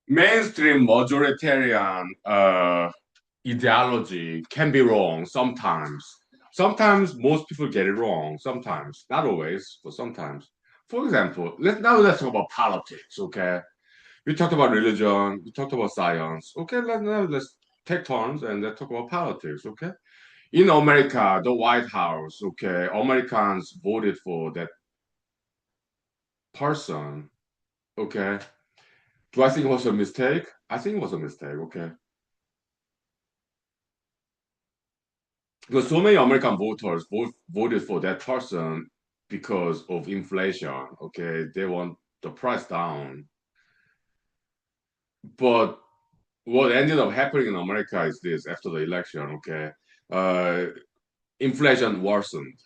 mainstream majoritarian ideology can be wrong sometimes. Sometimes most people get it wrong. Sometimes, not always, but sometimes. For example, let's talk about politics. Okay, we talked about religion. We talked about science. Okay, let's take turns and let's talk about politics. Okay, in America, the White House. Okay, Americans voted for that person. Okay, do I think it was a mistake? I think it was a mistake. Okay, because so many American voters voted for that person because of inflation. Okay, they want the price down. But what ended up happening in America is this: after the election, okay, uh, inflation worsened.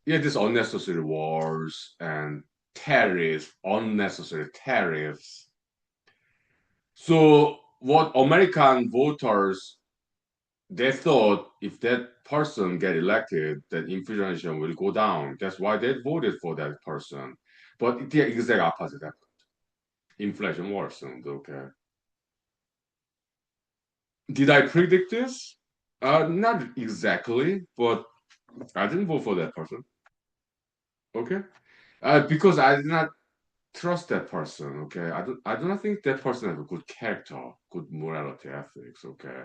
Yeah, this unnecessary wars and tariffs, unnecessary tariffs. So what American voters they thought if that person get elected, then inflation will go down. That's why they voted for that person. But the exact opposite happened. Inflation worsened. Okay. Did I predict this? Not exactly, but I didn't vote for that person. Okay. Because I did not trust that person. Okay. I do not think that person has a good character, good morality, ethics. Okay.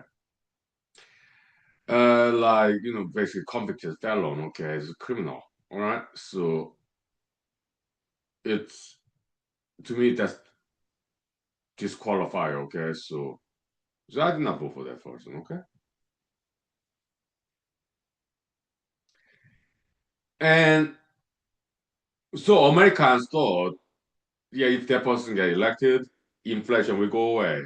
Like basically convicted felon. Okay, is a criminal. All right. So it's to me that's disqualify. Okay, so I did not vote for that person. Okay, and so Americans thought, yeah, if that person get elected, inflation will go away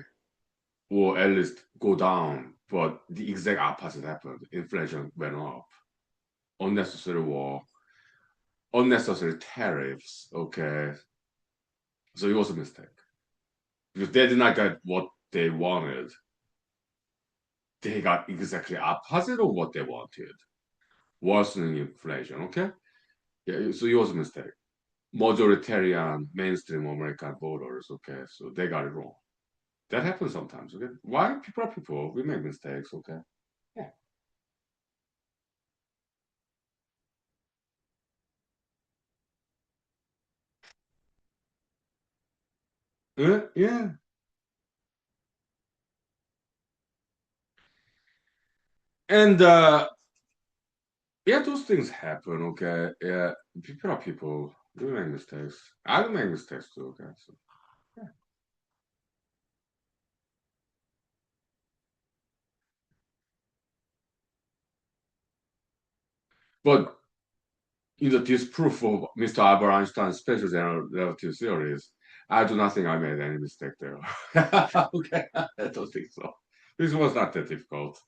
or at least go down. But the exact opposite happened. Inflation went up. Unnecessary war, unnecessary tariffs. Okay, so it was a mistake because they did not get what they wanted. They got exactly opposite of what they wanted. Worsening inflation. Okay, yeah, so it was a mistake. Majoritarian mainstream American voters. Okay, so they got it wrong. That happens sometimes. Okay, why people are people. We make mistakes. Okay. Yeah. Yeah. And yeah, those things happen. Okay. Yeah, people are people. We make mistakes. I make mistakes too. Okay. So yeah. But in the disproof of Mr. Albert Einstein's special general relativity theories, I do not think I made any mistake there. Okay, I don't think so. This was not that difficult.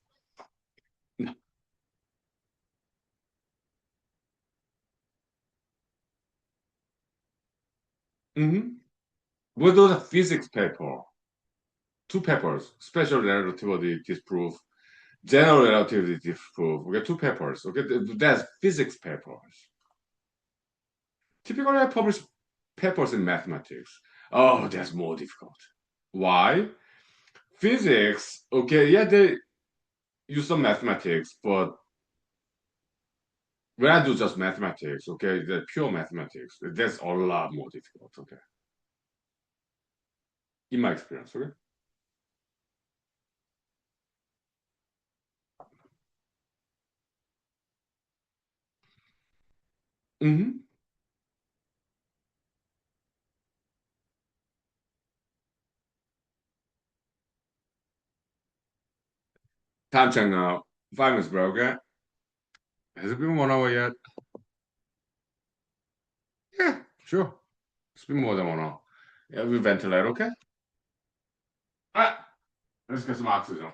Mm-hmm. Well, those are physics paper, two papers, special relativity disproof, general relativity disproof. We got two papers. Okay, that's physics papers. Typically, I publish papers in mathematics. Oh, that's more difficult. Why? Physics. Okay, yeah, they use some mathematics, but when I do just mathematics, okay, the pure mathematics, that's a lot more difficult. Okay, in my experience. Okay. Mm-hmm. Time check now. 5 minutes, bro. Okay. Has it been 1 hour yet? Yeah, sure. It's been more than 1 hour. Yeah, we ventilate. Okay. All right. Let's get some oxygen.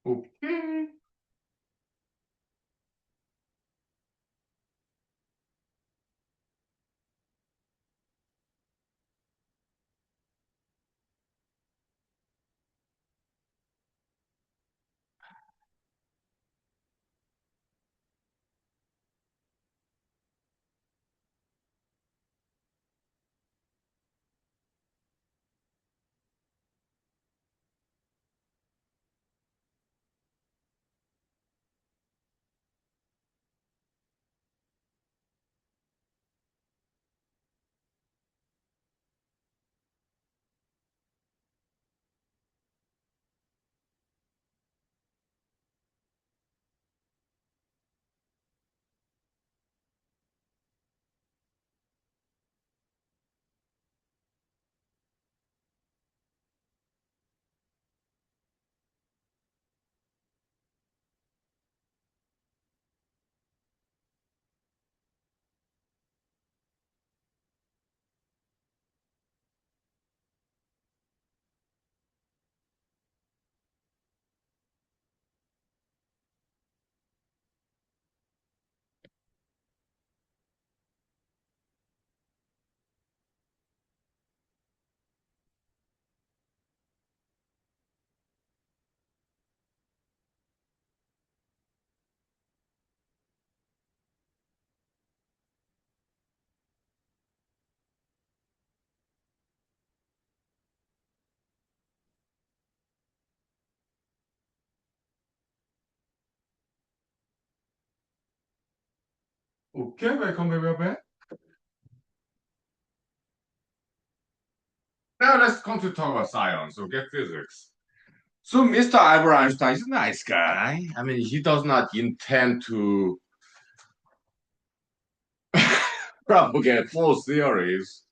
Okay. Okay, welcome back. Now let's come to talk about science, okay, physics. So Mr. Albert Einstein is a nice guy. I mean, he does not intend to propagate false theories.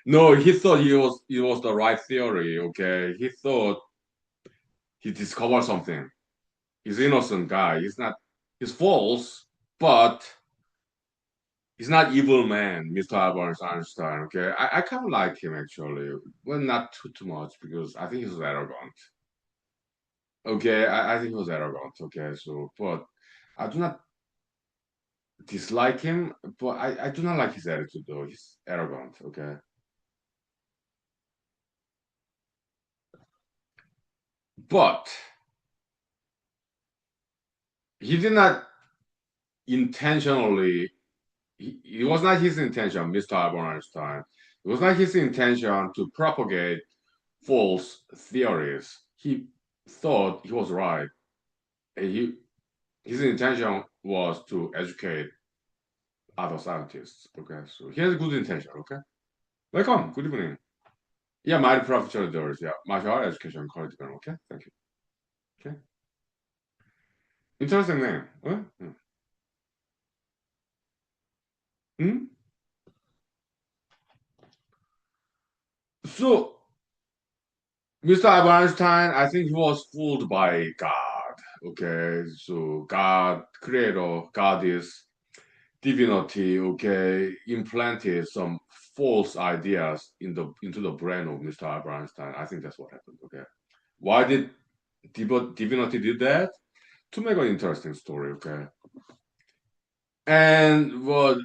No, he thought it was the right theory, okay? He thought he discovered something. He's an innocent guy. He's false, but he's not evil man, Mr. Albert Einstein, okay? I kind of like him actually. Well, not too much because I think he's arrogant. Okay, I think he was arrogant. Okay, so but I do not dislike him, but I do not like his attitude though. He's arrogant. Okay, but he did not intentionally. It was not his intention, Mr. Albert Einstein. It was not his intention to propagate false theories. He thought he was right. And his intention was to educate other scientists. Okay, so he has good intention. Okay, welcome. Good evening. Yeah, my professional doors. Yeah, martial art education college. Okay, thank you. Okay, interesting name. Huh? Hmm? So, Mr. Albert Einstein, I think he was fooled by God. Okay, so God, creator, God is divinity. Okay, implanted some false ideas into the brain of Mr. Albert Einstein. I think that's what happened. Okay, why did divinity did that? To make an interesting story. Okay, and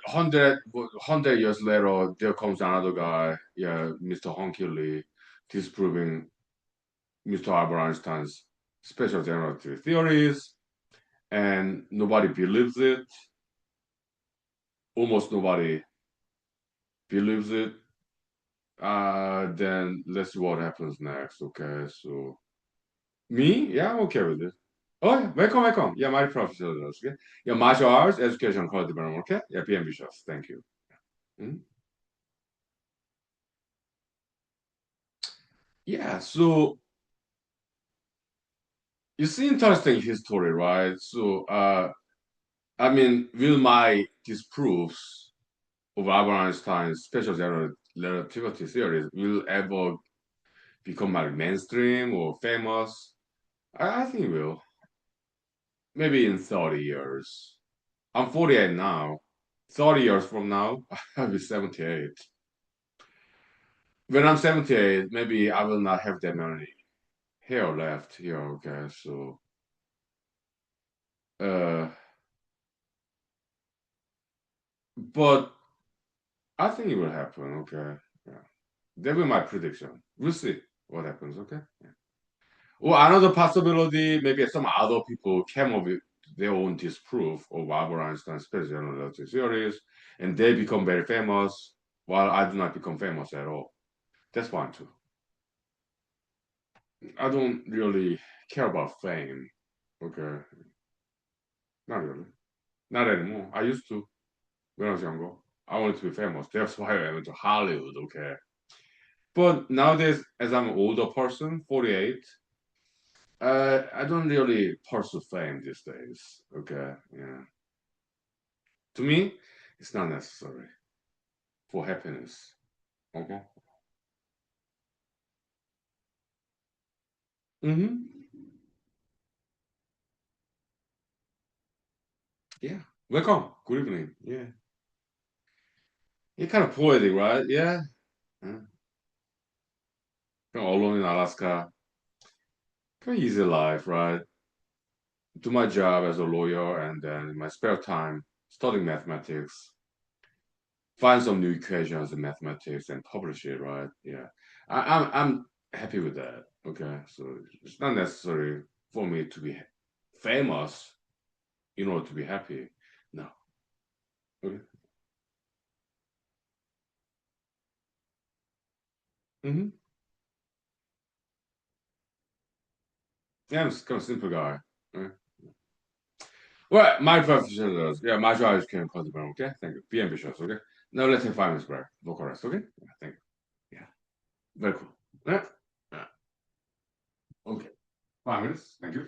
hundred years later, there comes another guy, yeah, Mr. Honky Lee, disproving Mr. Albert Einstein's special relativity theories, and nobody believes it. Almost nobody believes it. Then let's see what happens next. Okay, so me, yeah, I'm okay with it. Oh, yeah, welcome, welcome. Yeah, my professor does. Okay, yeah, martial arts, education, quality development. Okay, yeah, be ambitious. Thank you. Mhm. Yeah, so you see interesting history, right? So, I mean, will my disproofs of Albert Einstein's special general relativity theories will ever become like mainstream or famous? I think it will. Maybe in 30 years. I'm 48 now. 30 years from now, I'll be 78. When I'm 78, maybe I will not have that many hair left here, okay? So, uh, but I think it will happen, okay? Yeah. That will be my prediction. We'll see what happens. Okay. Yeah. Well, another possibility, maybe some other people came up with their own disproof of Albert Einstein's special relativity theories, and they become very famous, while I do not become famous at all. That's fine too. I don't really care about fame. Okay. Not really. Not anymore. I used to when I was younger. I wanted to be famous. That's why I went to Hollywood. Okay. But nowadays, as I'm an older person, 48, I don't really pursue fame these days. Okay, yeah. To me, it's not necessary for happiness. Okay. Mm-hmm. Yeah. Welcome. Good evening. Yeah. You're kind of poetic, right? Yeah. Kind of alone in Alaska. Kind of easy life, right? Do my job as a lawyer, and then in my spare time, studying mathematics. Find some new equations in mathematics and publish it, right? Yeah. I'm happy with that. Okay. So it's not necessary for me to be famous in order to be happy. No. Okay. Mm-hmm. Yeah, I'm kind of simple guy. Right? Well, my professor does. Yeah, my job is can possible. Okay, thank you. Be ambitious. Okay. Now let's take 5 minutes break. Vocal rest. Okay. Yeah, thank you. Yeah, very cool. Yeah. Yeah. Okay. 5 minutes. Thank you.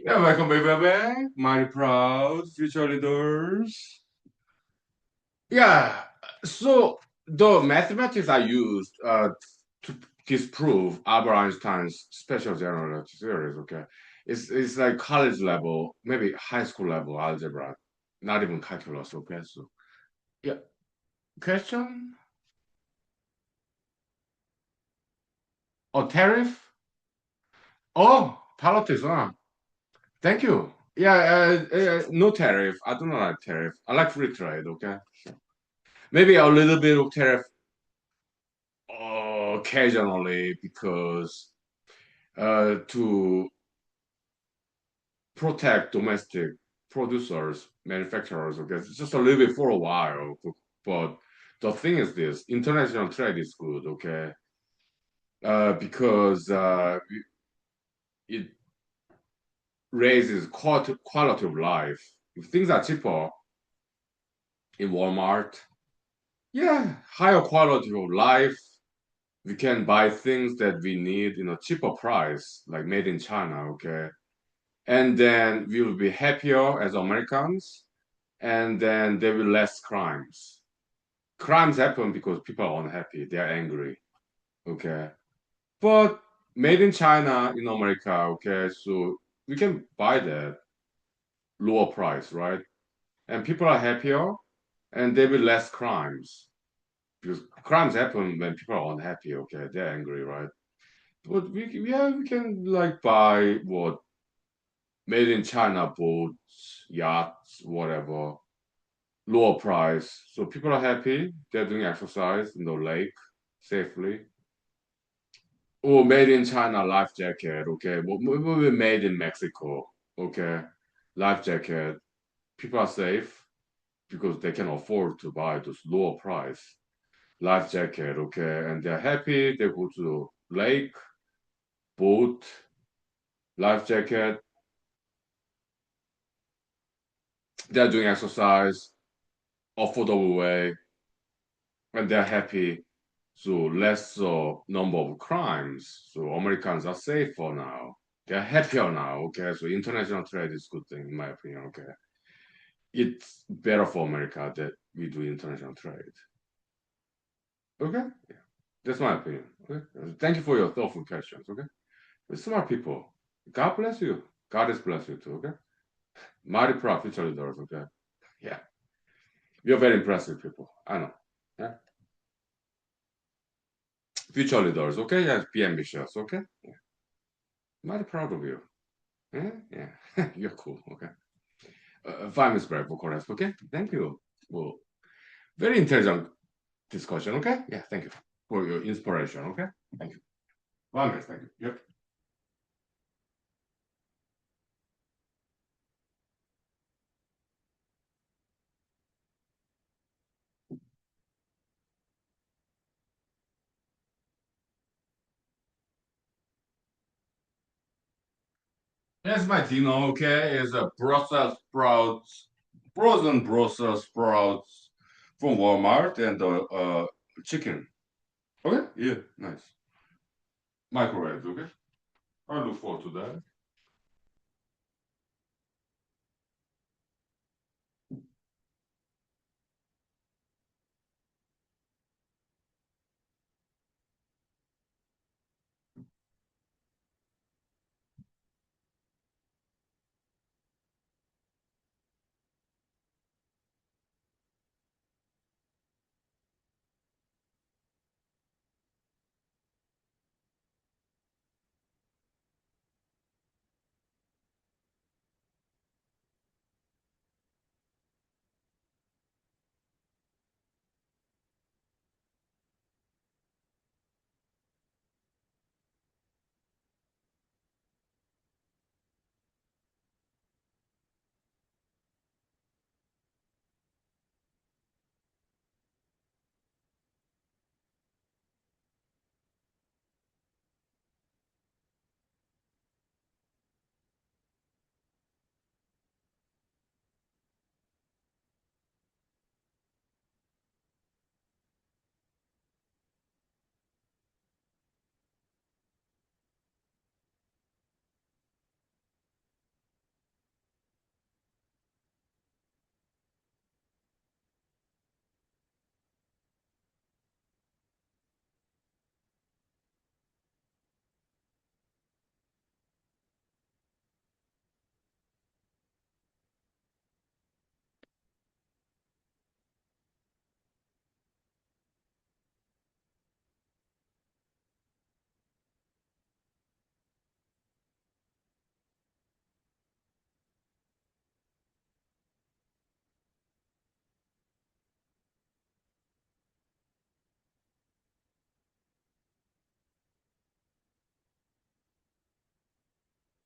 Yeah, welcome back. Mighty proud future leaders. Yeah. So the mathematics I used to disprove Albert Einstein's special general relativity theories, okay, it's like college level, maybe high school level algebra, not even calculus, okay. So yeah, question or tariff? Oh, politics, huh? Thank you. Yeah, no tariff. I do not like tariff. I like free trade, okay? Maybe a little bit of tariff occasionally because to protect domestic producers, manufacturers, okay, it's just a little bit for a while. But the thing is this, international trade is good, okay? Because it raises quality of life. If things are cheaper in Walmart, yeah, higher quality of life. We can buy things that we need in a cheaper price, like made in China, okay? And then we will be happier as Americans, and then there will be less crimes. Crimes happen because people are unhappy, they're angry, okay? But made in China in America, okay, so we can buy that lower price, right? And people are happier, and there will be less crimes because crimes happen when people are unhappy, okay? They're angry, right? But we can like buy what made in China boats, yachts, whatever, lower price. So people are happy. They're doing exercise in the lake safely. Or made in China life jacket. Okay, we made in Mexico. Okay, life jacket. People are safe because they can afford to buy those lower price life jacket. Okay, and they're happy. They go to the lake, boat, life jacket. They're doing exercise affordable way, and they're happy. So less number of crimes. So Americans are safer now. They're happier now. Okay, so international trade is a good thing in my opinion. Okay, it's better for America that we do international trade. Okay, yeah. That's my opinion. Okay, thank you for your thoughtful questions. Okay, we're smart people. God bless you. God is bless you too. Okay, mighty proud future leaders. Okay, yeah, you're very impressive people. I know. Yeah. future leaders, okay? Yeah, be ambitious, okay? Yeah. Mighty proud of you. Yeah, yeah. You're cool, okay? 5 minutes break for correct, okay? Thank you. Well, very intelligent discussion, okay? Yeah, thank you for your inspiration, okay? Thank you. 5 minutes, thank you. Yep. Here's my dinner, okay? It's a Brussels sprouts, frozen Brussels sprouts from Walmart and chicken. Okay? Yeah, nice. Microwave, okay? I look forward to that.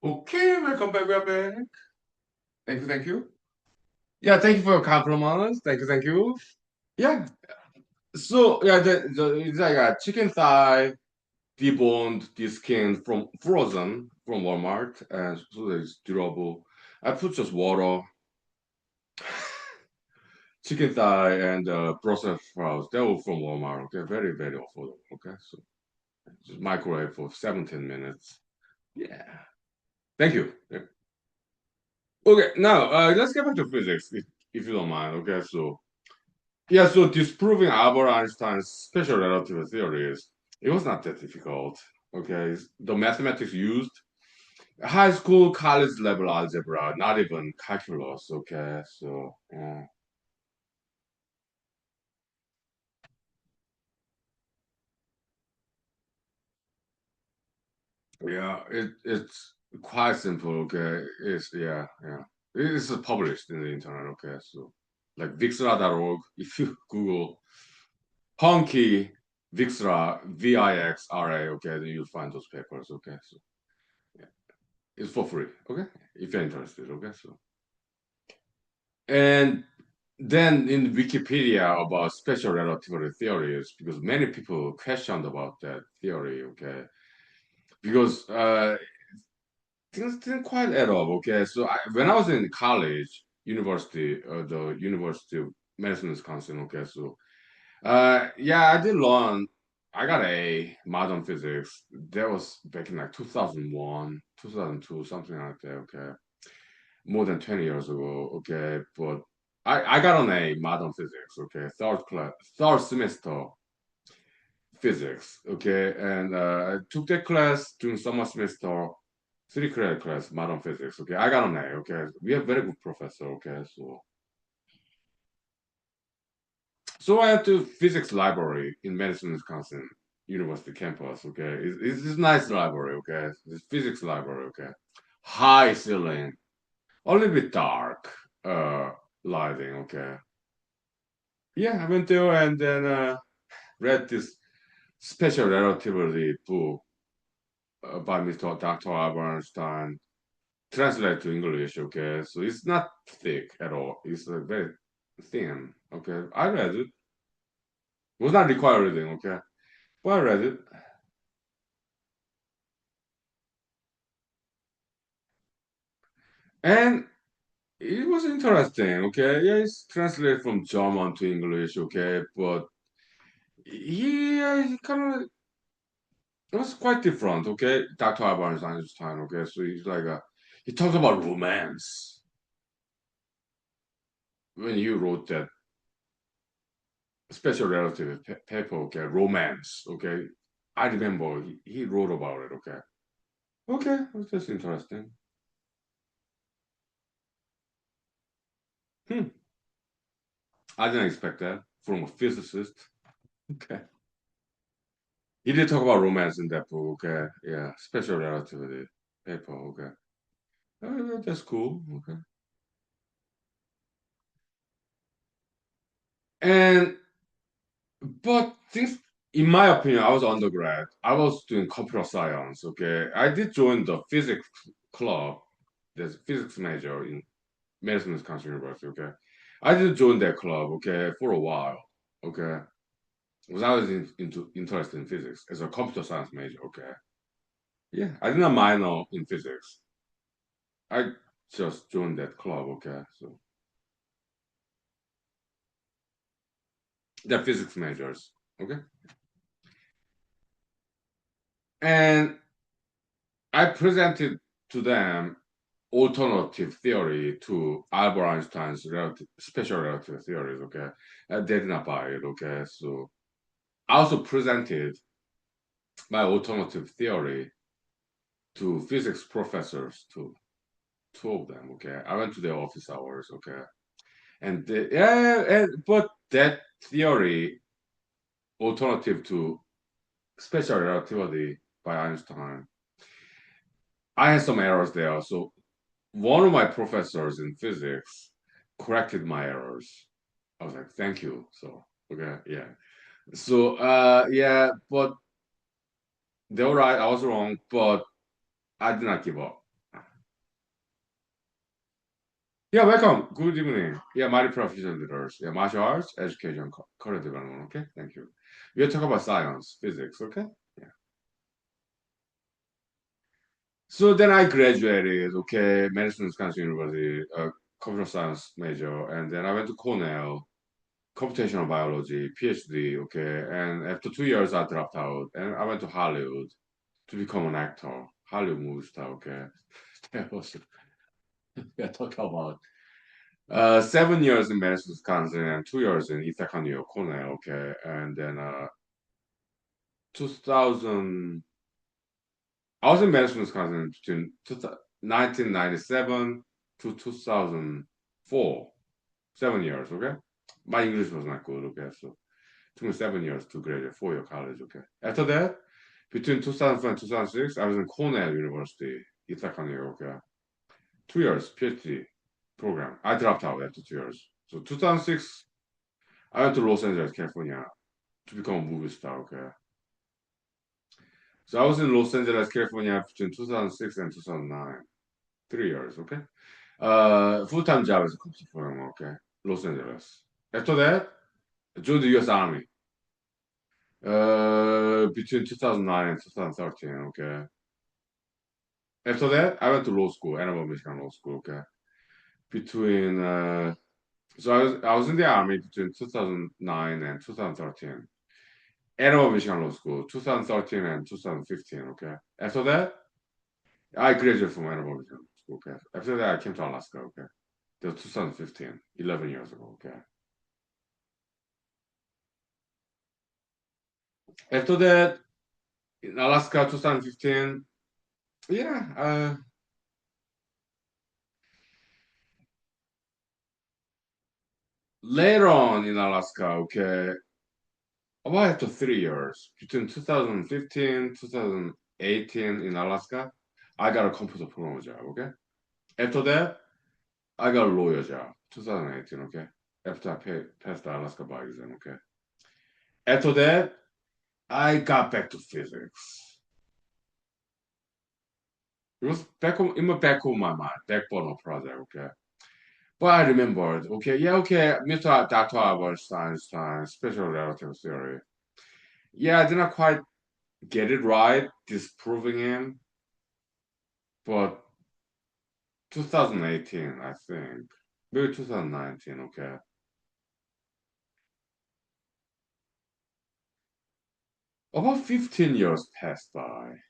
Okay, welcome back, we're back. Thank you, thank you. Yeah, thank you for your compliments. Thank you, thank you. Yeah. So yeah, it's like a chicken thigh, deboned, deskinned from frozen from Walmart, and so it's durable. I put just water, chicken thigh, and processed sprouts. They were from Walmart. Okay, very very affordable. Okay, so just microwave for 17 minutes. Yeah. Thank you. Yeah. Okay, now let's get back to physics, if you don't mind. Okay, so yeah, so disproving Albert Einstein's special relativity theories, it was not that difficult. Okay, the mathematics used high school, college level algebra, not even calculus. Okay, so yeah, it's quite simple. Okay, it's yeah, it's published in the internet. Okay, so like vixra.org. If you Google Honky Vixra VIXRA, okay, then you'll find those papers. Okay, so yeah, it's for free. Okay, if you're interested. Okay, so and then in Wikipedia about special relativity theories, because many people questioned about that theory. Okay, because things didn't quite add up. Okay, so when I was in college, university, the University of Medicine, Wisconsin. Okay, so yeah, I did learn. I got a modern physics. That was back in like 2001, 2002, something like that. Okay, more than 20 years ago. Okay, but I got on a modern physics. Okay, third class, third semester physics. Okay, and I took that class during summer semester, 3 credit class, modern physics. Okay, I got on A. Okay, we have very good professor. Okay, so I went to physics library in Madison, Wisconsin. university campus. Okay, it's a nice library. Okay, it's physics library. Okay, high ceiling, a little bit dark lighting. Okay, yeah, I went there and then read this special relativity book by Mr. Dr. Albert Einstein, translated to English. Okay, so it's not thick at all. It's very thin. Okay, I read it. It was not required reading. Okay, but I read it. And it was interesting, okay? Yeah, it's translated from German to English, okay? But yeah, he kind of it was quite different, okay? Dr. Albert Einstein, okay? So he's like he talks about romance when you wrote that special relative paper, okay? Romance, okay? I remember he wrote about it, okay? Okay, that's just interesting. Hmm, I didn't expect that from a physicist. Okay. He did talk about romance in that book, okay? Yeah, special relativity paper, okay? That's cool, okay? And but things, in my opinion, I was undergrad. I was doing computer science, okay? I did join the physics club. There's a physics major in Madison, Wisconsin University, okay? I did join that club, okay, for a while, okay? Because I was into interested in physics as a computer science major, okay? Yeah, I did not minor in physics. I just joined that club, okay? So they're physics majors, okay? And I presented to them alternative theory to Albert Einstein's special relativity theories, okay? They did not buy it, okay? So I also presented my alternative theory to physics professors, to two of them, okay? I went to their office hours, okay? But that theory, alternative to special relativity by Einstein, I had some errors there. So one of my professors in physics corrected my errors. I was like, thank you. So okay, yeah. So yeah, but they were right, I was wrong, but I did not give up. Yeah, welcome. Good evening. Yeah, my professional leaders. Yeah, martial arts, education, career development. Okay, thank you. We'll talk about science, physics. Okay. Yeah. So then I graduated. Okay, Madison, Wisconsin University, computer science major, and then I went to Cornell, computational biology, PhD, okay. And after 2 years, I dropped out and I went to Hollywood to become an actor, Hollywood movie star, okay. That was, yeah, talk about 7 years in Madison, Wisconsin, and 2 years in Ithaca, New York, Cornell, okay. And then 2000, I was in Madison, Wisconsin between 1997 to 2004, 7 years, okay. My English was not good, okay, so took me 7 years to graduate, 4 year college. Okay. After that, between 2004 and 2006, I was in Cornell University, Ithaca, New York. Yeah. 2 years PhD program. I dropped out after 2 years. So 2006, I went to Los Angeles, California to become a movie star. Okay. So I was in Los Angeles, California between 2006 and 2009. 3 years. Okay. Full-time job as a computer programmer. Okay. Los Angeles. After that, I joined the U.S. Army. Between 2009 and 2013, okay. After that, I went to law school, Ann Arbor, Michigan Law School, okay. Between so I was in the army between 2009 and 2013. Ann Arbor, Michigan Law School, 2013 and 2015, okay. After that, I graduated from Ann Arbor, Michigan Law School, okay. After that, I came to Alaska, okay. That was 2015, 11 years ago, okay. After that, in Alaska, 2015, yeah, later on in Alaska, okay, About after 3 years, between 2015, 2018 in Alaska, I got a computer program job, okay? After that, I got a lawyer job, 2018, okay? After passed the Alaska bar exam, okay? After that, I got back to physics. It was back in my back of my mind, back burner project, okay? But I remembered, okay, yeah, okay, Mr. Dr. Albert Einstein, special relative theory. Yeah, I did not quite get it right, disproving him, but 2018, I think. Maybe 2019, okay. About 15 years passed by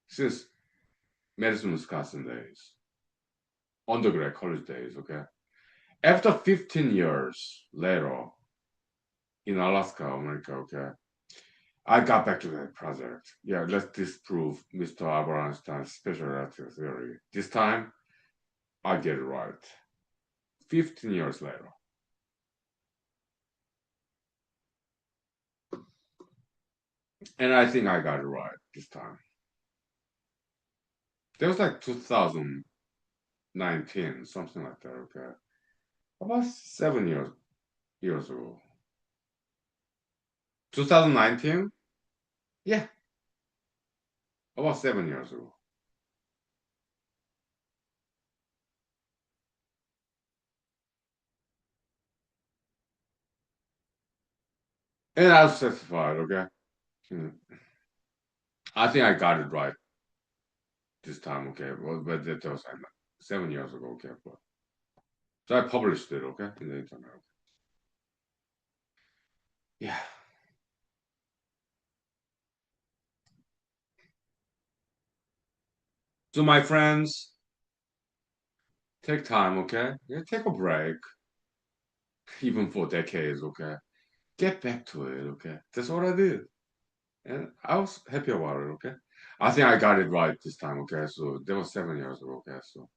since Madison, Wisconsin days, undergrad college days, okay. After 15 years later in Alaska, America, okay, I got back to that project. Yeah, let's disprove Mr. Albert Einstein's special relativity theory. This time, I get it right. 15 years later. And I think I got it right this time. That was like 2019, something like that, okay? About 7 years ago. 2019? Yeah, about 7 years ago. And I was satisfied, okay? Hmm. I think I got it right this time, okay? Well, but that was like 7 years ago, okay? But, so I published it, okay? In the internet. Okay? Yeah. So my friends, take time, okay? Yeah, take a break, even for decades, okay? Get back to it, okay? That's what I did. And I was happy about it, okay? I think I got it right this time, okay? So that was 7 years ago, okay? So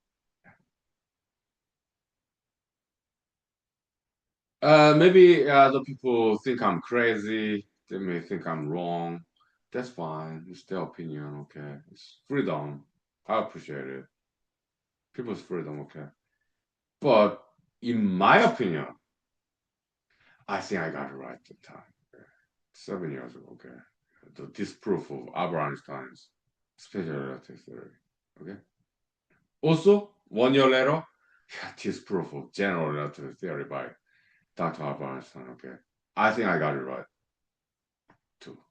maybe other people think I'm crazy. They may think I'm wrong. That's fine. It's their opinion, okay? It's freedom. I appreciate it. People's freedom, okay? But in my opinion, I think I got it right this time. Okay? 7 years ago, okay? The disproof of Albert Einstein's special relativity theory, okay? Also, 1 year later, disproof of general relativity theory by Dr. Albert Einstein, okay? I think I got it right too.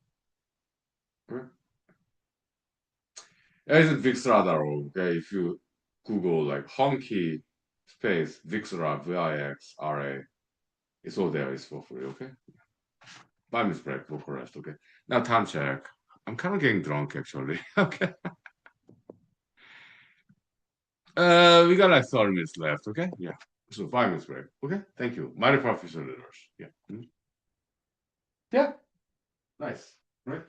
Okay? It's Vixra.org. Okay, if you Google like honky space Vixra VIXRA, it's all there. It's for free. Okay, by mistake for correct. Okay, now time check. I'm kind of getting drunk actually. Okay, we got like 30 minutes left. Okay, yeah. So 5 minutes break. Okay, thank you. My professor leaders. Yeah. Mhm. Yeah. Nice. Right.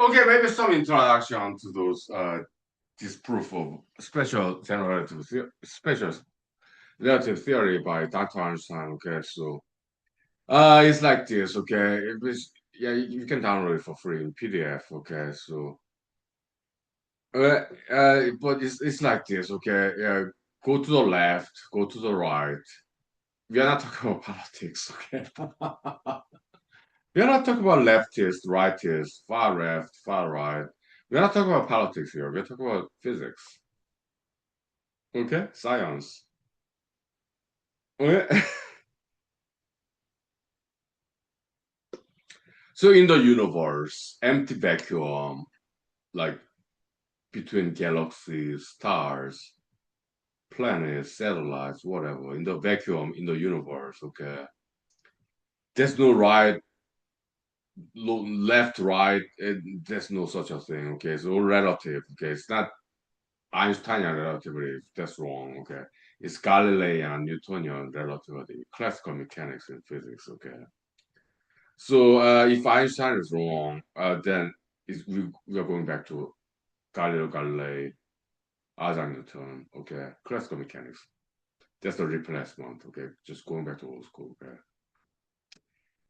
Okay, maybe some introduction to those disproof of special relative theory by Dr. Einstein. Okay, so it's like this. Okay, yeah, you can download it for free in PDF. Okay, so but it's like this. Okay, yeah, go to the left, go to the right. We are not talking about politics. Okay. We're not talking about leftist, rightist, far left, far right. We're not talking about politics here. We're talking about physics. Okay? Science. Okay? So in the universe, empty vacuum, like between galaxies, stars, planets, satellites, whatever, in the vacuum in the universe, okay? There's no right, left, right, there's no such a thing, okay? It's all relative, okay? It's not Einsteinian relativity, that's wrong, okay? It's Galilean, Newtonian relativity, classical mechanics in physics, okay? So if Einstein is wrong, then we are going back to Galileo Galilei, Isaac Newton, okay? Classical mechanics. That's the replacement, okay? Just going back to old school, okay?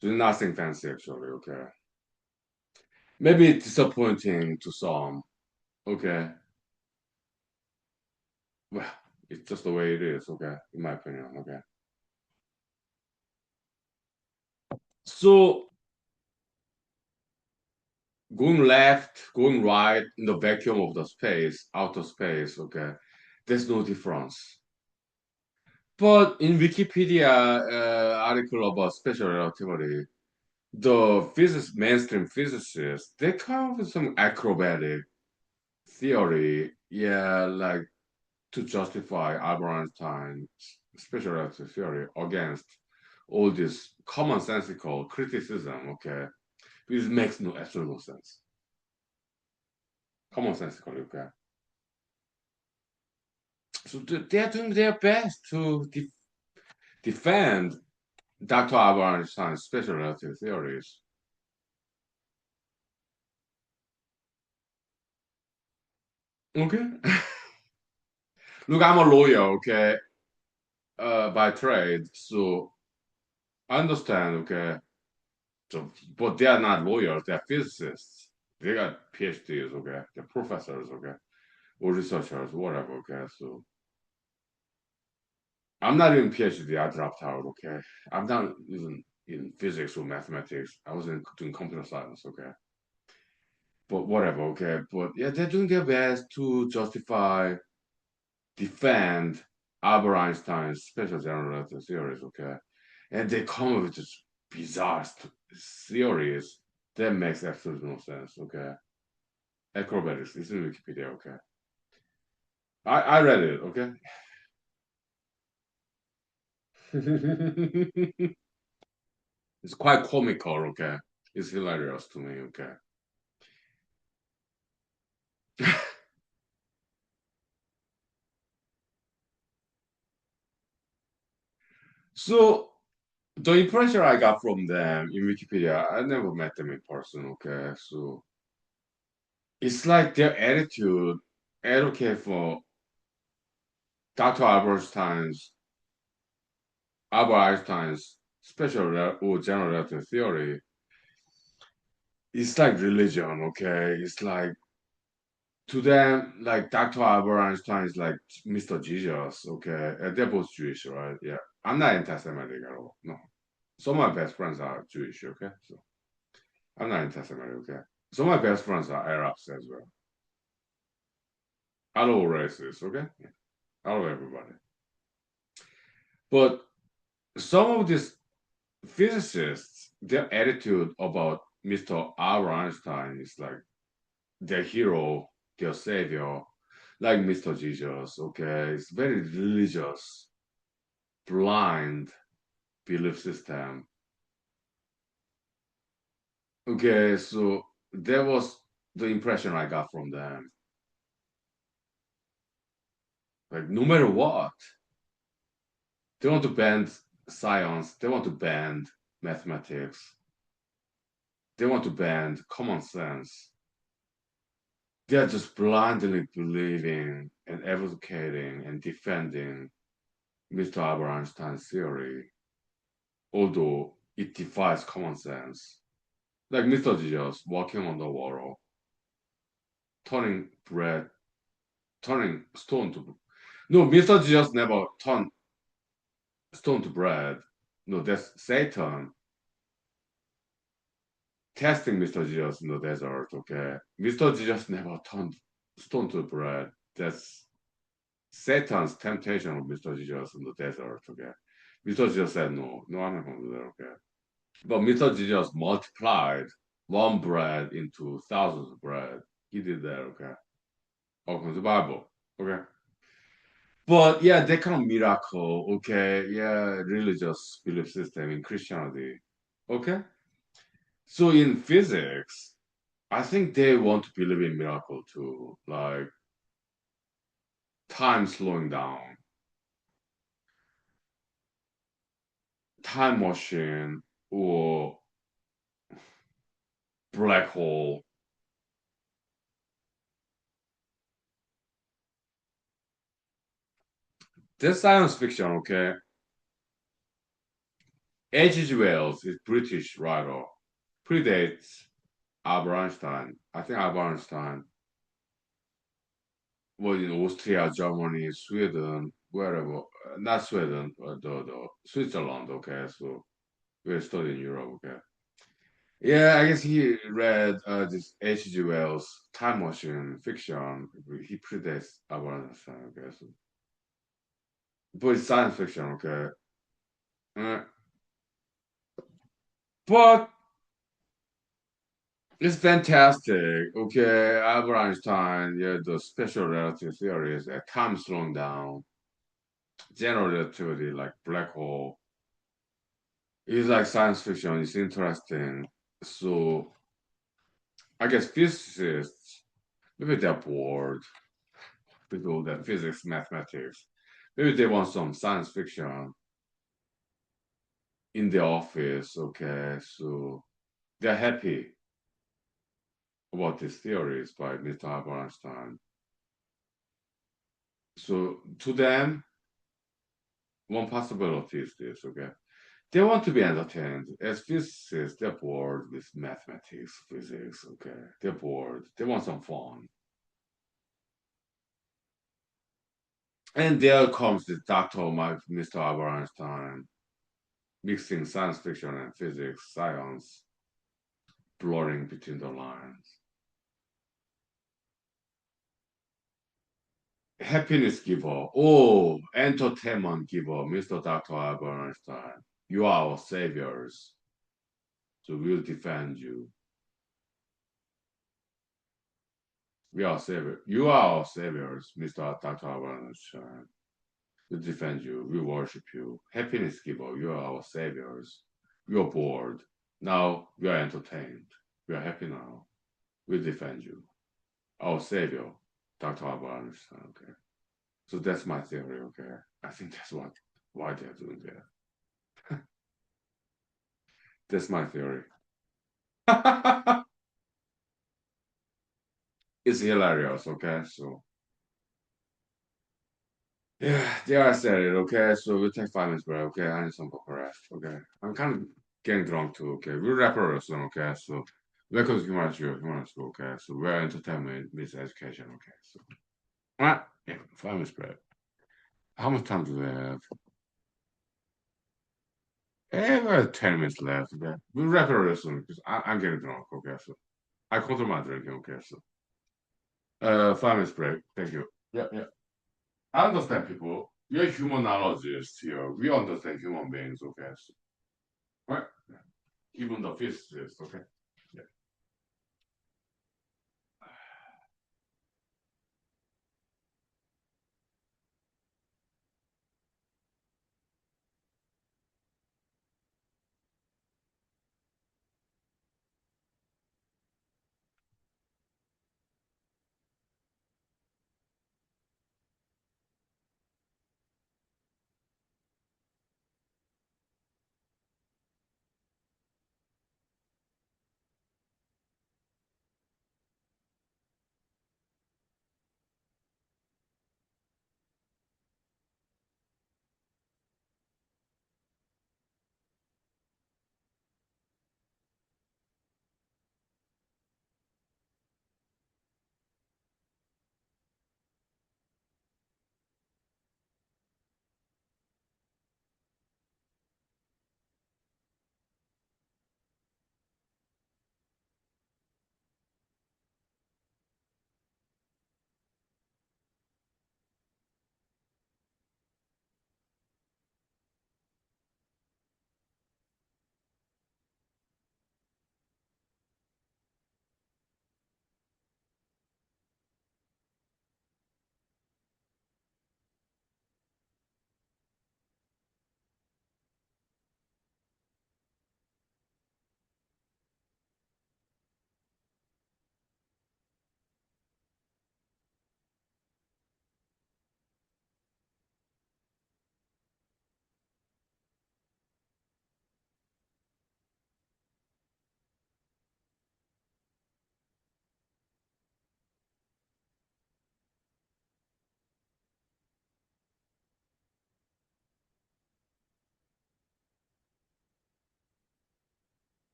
So nothing fancy actually, okay? Maybe it's disappointing to some, okay? Well, it's just the way it is, okay? In my opinion, okay? So going left, going right in the vacuum of the space, outer space, okay, there's no difference. But in Wikipedia article about special relativity, the mainstream physicists, they come up with some acrobatic theory, yeah, like to justify Albert Einstein's special relativity theory against all this commonsensical criticism, okay, which makes no absolute no sense. Commonsensical, okay. So they're doing their best to defend Dr. Albert Einstein's special relativity theories. Okay. Look, I'm a lawyer, okay, by trade, so I understand, okay. So, but they are not lawyers; they're physicists. They got PhDs, okay. They're professors, okay, or researchers, whatever, okay. So I'm not even PhD. I dropped out, okay. I'm not even in physics or mathematics. I was doing computer science, okay. But whatever, okay. But yeah, they're doing their best to justify, defend Albert Einstein's special general relativity theories, okay. And they come up with just bizarre theories that makes absolutely no sense, okay. Acrobatics, it's in Wikipedia, okay. I read it, okay. It's quite comical, okay. It's hilarious to me, okay. So the impression I got from them in Wikipedia, I never met them in person, okay. So it's like their attitude advocate for Dr. Albert Einstein's or general relativity theory. It's like religion, okay? It's like to them, like Dr. Albert Einstein is like Mr. Jesus, okay? They're both Jewish, right? Yeah. I'm not anti-Semitic at all. No. Some of my best friends are Jewish, okay? So I'm not anti-Semitic, okay? Some of my best friends are Arabs as well. I love races, okay? Yeah. I love everybody. But some of these physicists, their attitude about Mr. Albert Einstein is like their hero, their savior, like Mr. Jesus, okay? It's very religious, blind belief system. Okay, so that was the impression I got from them. Like, no matter what, they want to ban science, they want to ban mathematics, they want to ban common sense. They're just blindly believing and advocating and defending Mr. Albert Einstein's theory, although it defies common sense. Like Mr. Jesus walking on the water, turning bread, turning stone to. No, Mr. Jesus never turned stone to bread. No, that's Satan testing Mr. Jesus in the desert, okay? Mr. Jesus never turned stone to bread. That's Satan's temptation of Mr. Jesus in the desert, okay? Mr. Jesus said, no, no, I'm not going to do that, okay? But Mr. Jesus multiplied one bread into thousands of bread. He did that, okay? According to the Bible, okay? But yeah, that kind of miracle, okay? Yeah, religious belief system in Christianity, okay? So in physics, I think they want to believe in miracle too, like time slowing down, time machine, or black hole. That's science fiction, okay? H.G. Wells is British writer, predates Albert Einstein. I think Albert Einstein was in Austria, Germany, Sweden, wherever. Not Sweden, the Switzerland, okay? So we studied in Europe, okay? Yeah, I guess he read this H.G. Wells time machine fiction. He predates Albert Einstein, okay? So, but it's science fiction, okay? Uh, but it's fantastic. Okay, Albert Einstein, yeah, the special relativity theories, time slowing down, general relativity, like black hole. It's like science fiction. It's interesting. So I guess physicists, maybe they're bored with all that physics, mathematics. Maybe they want some science fiction in the office. Okay, so they're happy about these theories by Mr. Albert Einstein. So to them, one possibility is this. Okay, they want to be entertained. As physicists, they're bored with mathematics, physics. Okay, they're bored. They want some fun. And there comes the Dr. Mr. Albert Einstein, mixing science fiction and physics, science, blurring between the lines. Happiness giver, oh, entertainment giver, Mr. Dr. Albert Einstein. You are our saviors, so we'll defend you. We are saviors. You are our saviors, Mr. Dr. Albert Einstein. We defend you. We worship you. Happiness giver, you are our saviors. We are bored. Now we are entertained. We are happy now. We defend you. Our savior, Dr. Albert Einstein. Okay. So that's my theory. Okay. I think that's why they're doing that. That's my theory. It's hilarious. Okay. So yeah, there I said it. Okay. So we'll take 5 minutes break. Okay. I need some proper rest. Okay. I'm kind of getting drunk too. Okay. We'll wrap it up soon. Okay. So welcome to human school. Okay. So we're entertainment meets education. Okay. So all right. Yeah. 5 minutes break. How much time do we have? We got 10 minutes left. Okay. We'll wrap it up soon because I'm getting drunk. Okay. So I control my drinking. Okay. So 5 minutes break. Thank you. Yeah. Yeah. I understand people. We're humanologists here. We understand human beings. Okay. So, right. Even the physicists. Okay. Yeah.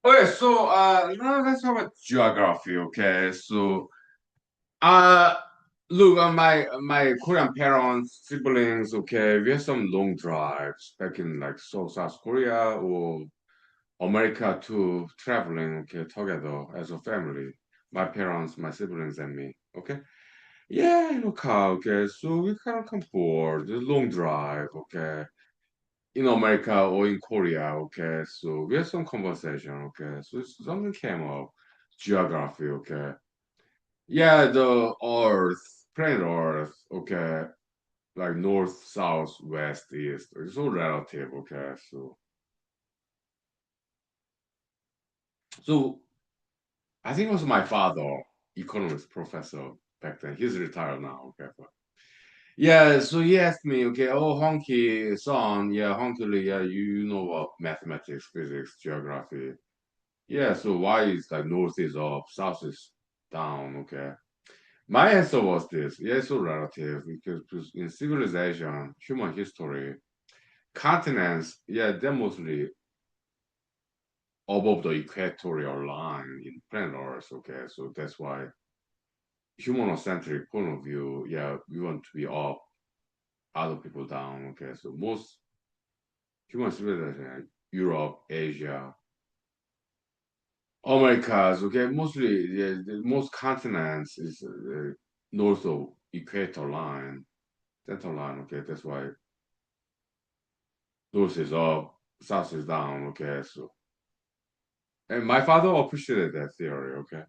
Okay, so now let's talk about geography. Okay, so uh, look, my Korean parents, siblings. Okay, we had some long drives back in like South Korea or America to traveling. Okay, together as a family. My parents, my siblings, and me. Okay. Yeah, in a car. Okay, so we kind of come bored. The long drive. Okay, in America or in Korea. Okay, so we had some conversation. Okay, so something came up. Geography. Okay. Yeah, the Earth, planet Earth, okay, like north, south, west, east. It's all relative, okay. So I think it was my father, economist professor back then. He's retired now, okay. But yeah, so he asked me, okay, oh Honky son, yeah, Honky Lee, yeah, you know what mathematics, physics, geography. Yeah, so why is like north is up, south is down, okay. My answer was this. Yeah, it's so relative because in civilization, human history, continents, yeah, they're mostly above the equatorial line in planet Earth. Okay, so that's why humanocentric point of view, yeah, we want to be up, other people down. Okay, so most human civilization, Europe, Asia, Americas, okay, mostly yeah, most continents is north of equator line, center line. Okay, that's why north is up, south is down. Okay, so and my father appreciated that theory. Okay,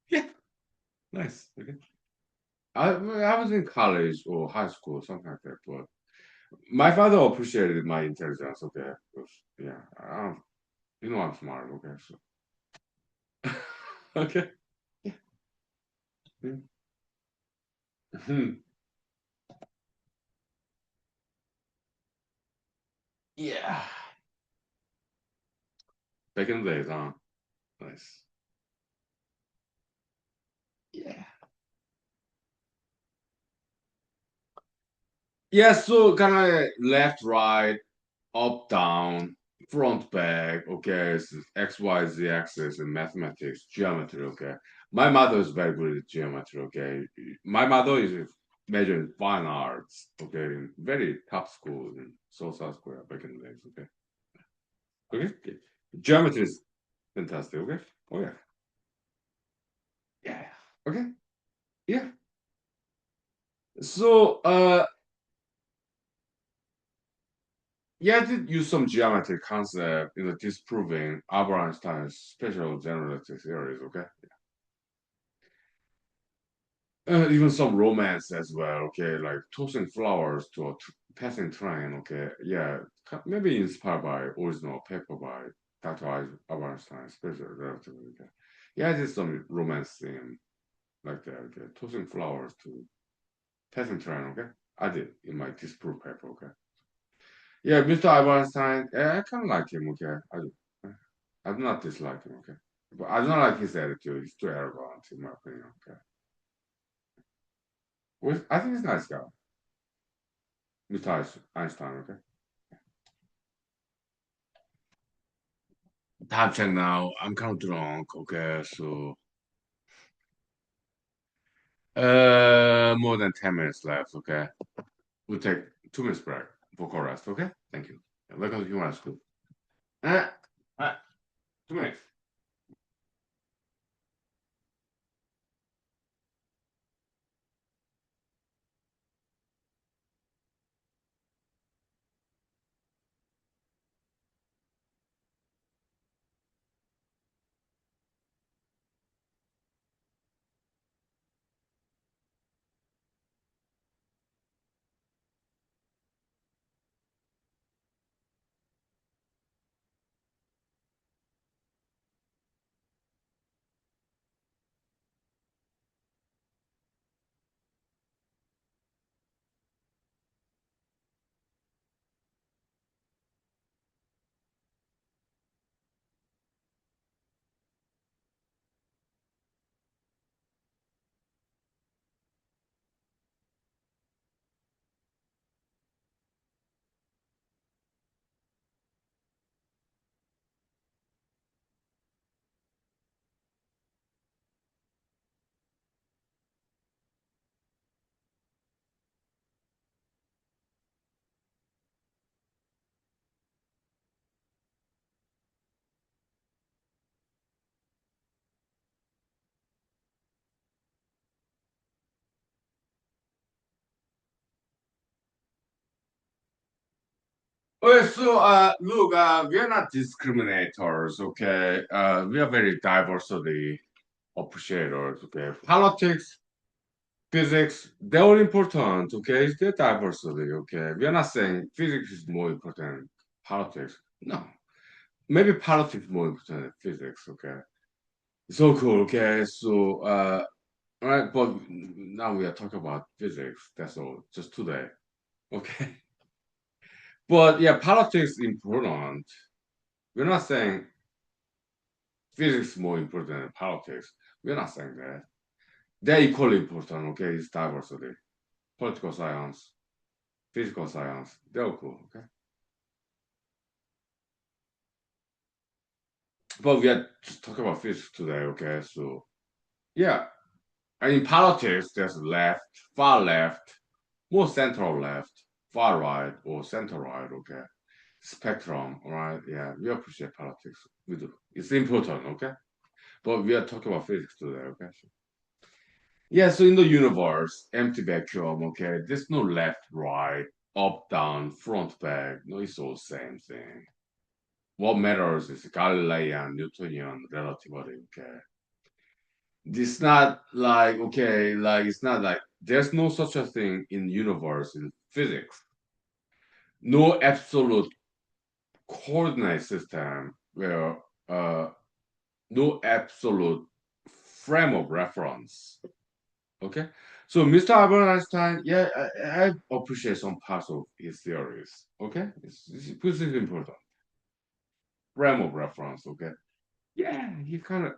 yeah, nice. Okay, I was in college or high school, something like that, but my father appreciated my intelligence. Okay, because, yeah, you know I'm smart. Okay, so okay, yeah, Mhm. Yeah. Back in the days, huh? Nice. Yeah. Yeah, so kind of left, right, up, down, front, back. Okay, it's X, Y, Z axis in mathematics, geometry. Okay, my mother is very good at geometry. Okay, my mother is majored in fine arts. Okay, in very top school in South Korea back in the days. Okay, okay, geometry is fantastic. Okay, oh yeah, yeah, okay, yeah. So yeah, I did use some geometry concept in the disproving Albert Einstein's special general relativity theories. Okay. Even some romance as well, okay, like tossing flowers to a passing train, okay, yeah, maybe inspired by original paper by Dr. Albert Einstein, special relativity. Okay. Yeah, I did some romance theme like that, okay, tossing flowers to passing train, okay, I did in my disproof paper, okay. Yeah, Mr. Albert Einstein, yeah, I kind of like him, okay, I do not dislike him, okay, but I do not like his attitude. He's too arrogant, in my opinion, okay. I think he's a nice guy. Mr. Einstein, okay? Time check now. I'm kind of drunk. Okay, so more than 10 minutes left. Okay, we'll take 2 minutes break for call rest. Okay, thank you. Welcome to Human School. Uh, 2 minutes. Okay, so look, we are not discriminators, okay? We are very diversity appreciators, okay? Politics, physics, they're all important, okay? It's their diversity, okay? We are not saying physics is more important than politics. No. Maybe politics is more important than physics, okay? So cool, okay? So all right, but now we are talking about physics, that's all, just today. Okay. But yeah, politics is important. We're not saying physics is more important than politics. We're not saying that. They're equally important, okay? It's diversity. Political science, physical science, they're all cool, okay? But we are just talking about physics today, okay? So yeah. And in politics, there's left, far left, more central left, far right, or center right, okay? Spectrum, all right? Yeah, we appreciate politics. We do. It's important, okay? But we are talking about physics today, okay? Yeah, so in the universe, empty vacuum, okay? There's no left, right, up, down, front, back. No, it's all same thing. What matters is Galilean, Newtonian relativity, okay? It's not like, okay, like, it's not like, there's no such a thing in universe in physics. No absolute coordinate system where no absolute frame of reference. Okay, so Mr. Albert Einstein, yeah, I appreciate some parts of his theories. Okay, it's important. Frame of reference. Okay, yeah, he kind of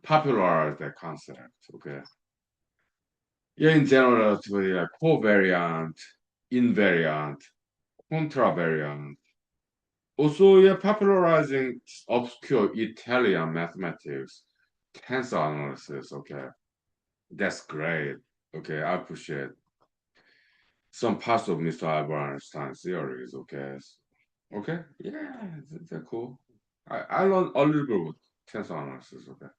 popularized that concept. Okay, yeah, in general relativity, like covariant, invariant, contravariant. Also, yeah, popularizing obscure Italian mathematics, tensor analysis. Okay, that's great. Okay, I appreciate some parts of Mr. Albert Einstein's theories. Okay, okay, yeah, they're cool. I learned a little bit with tensor analysis. Okay,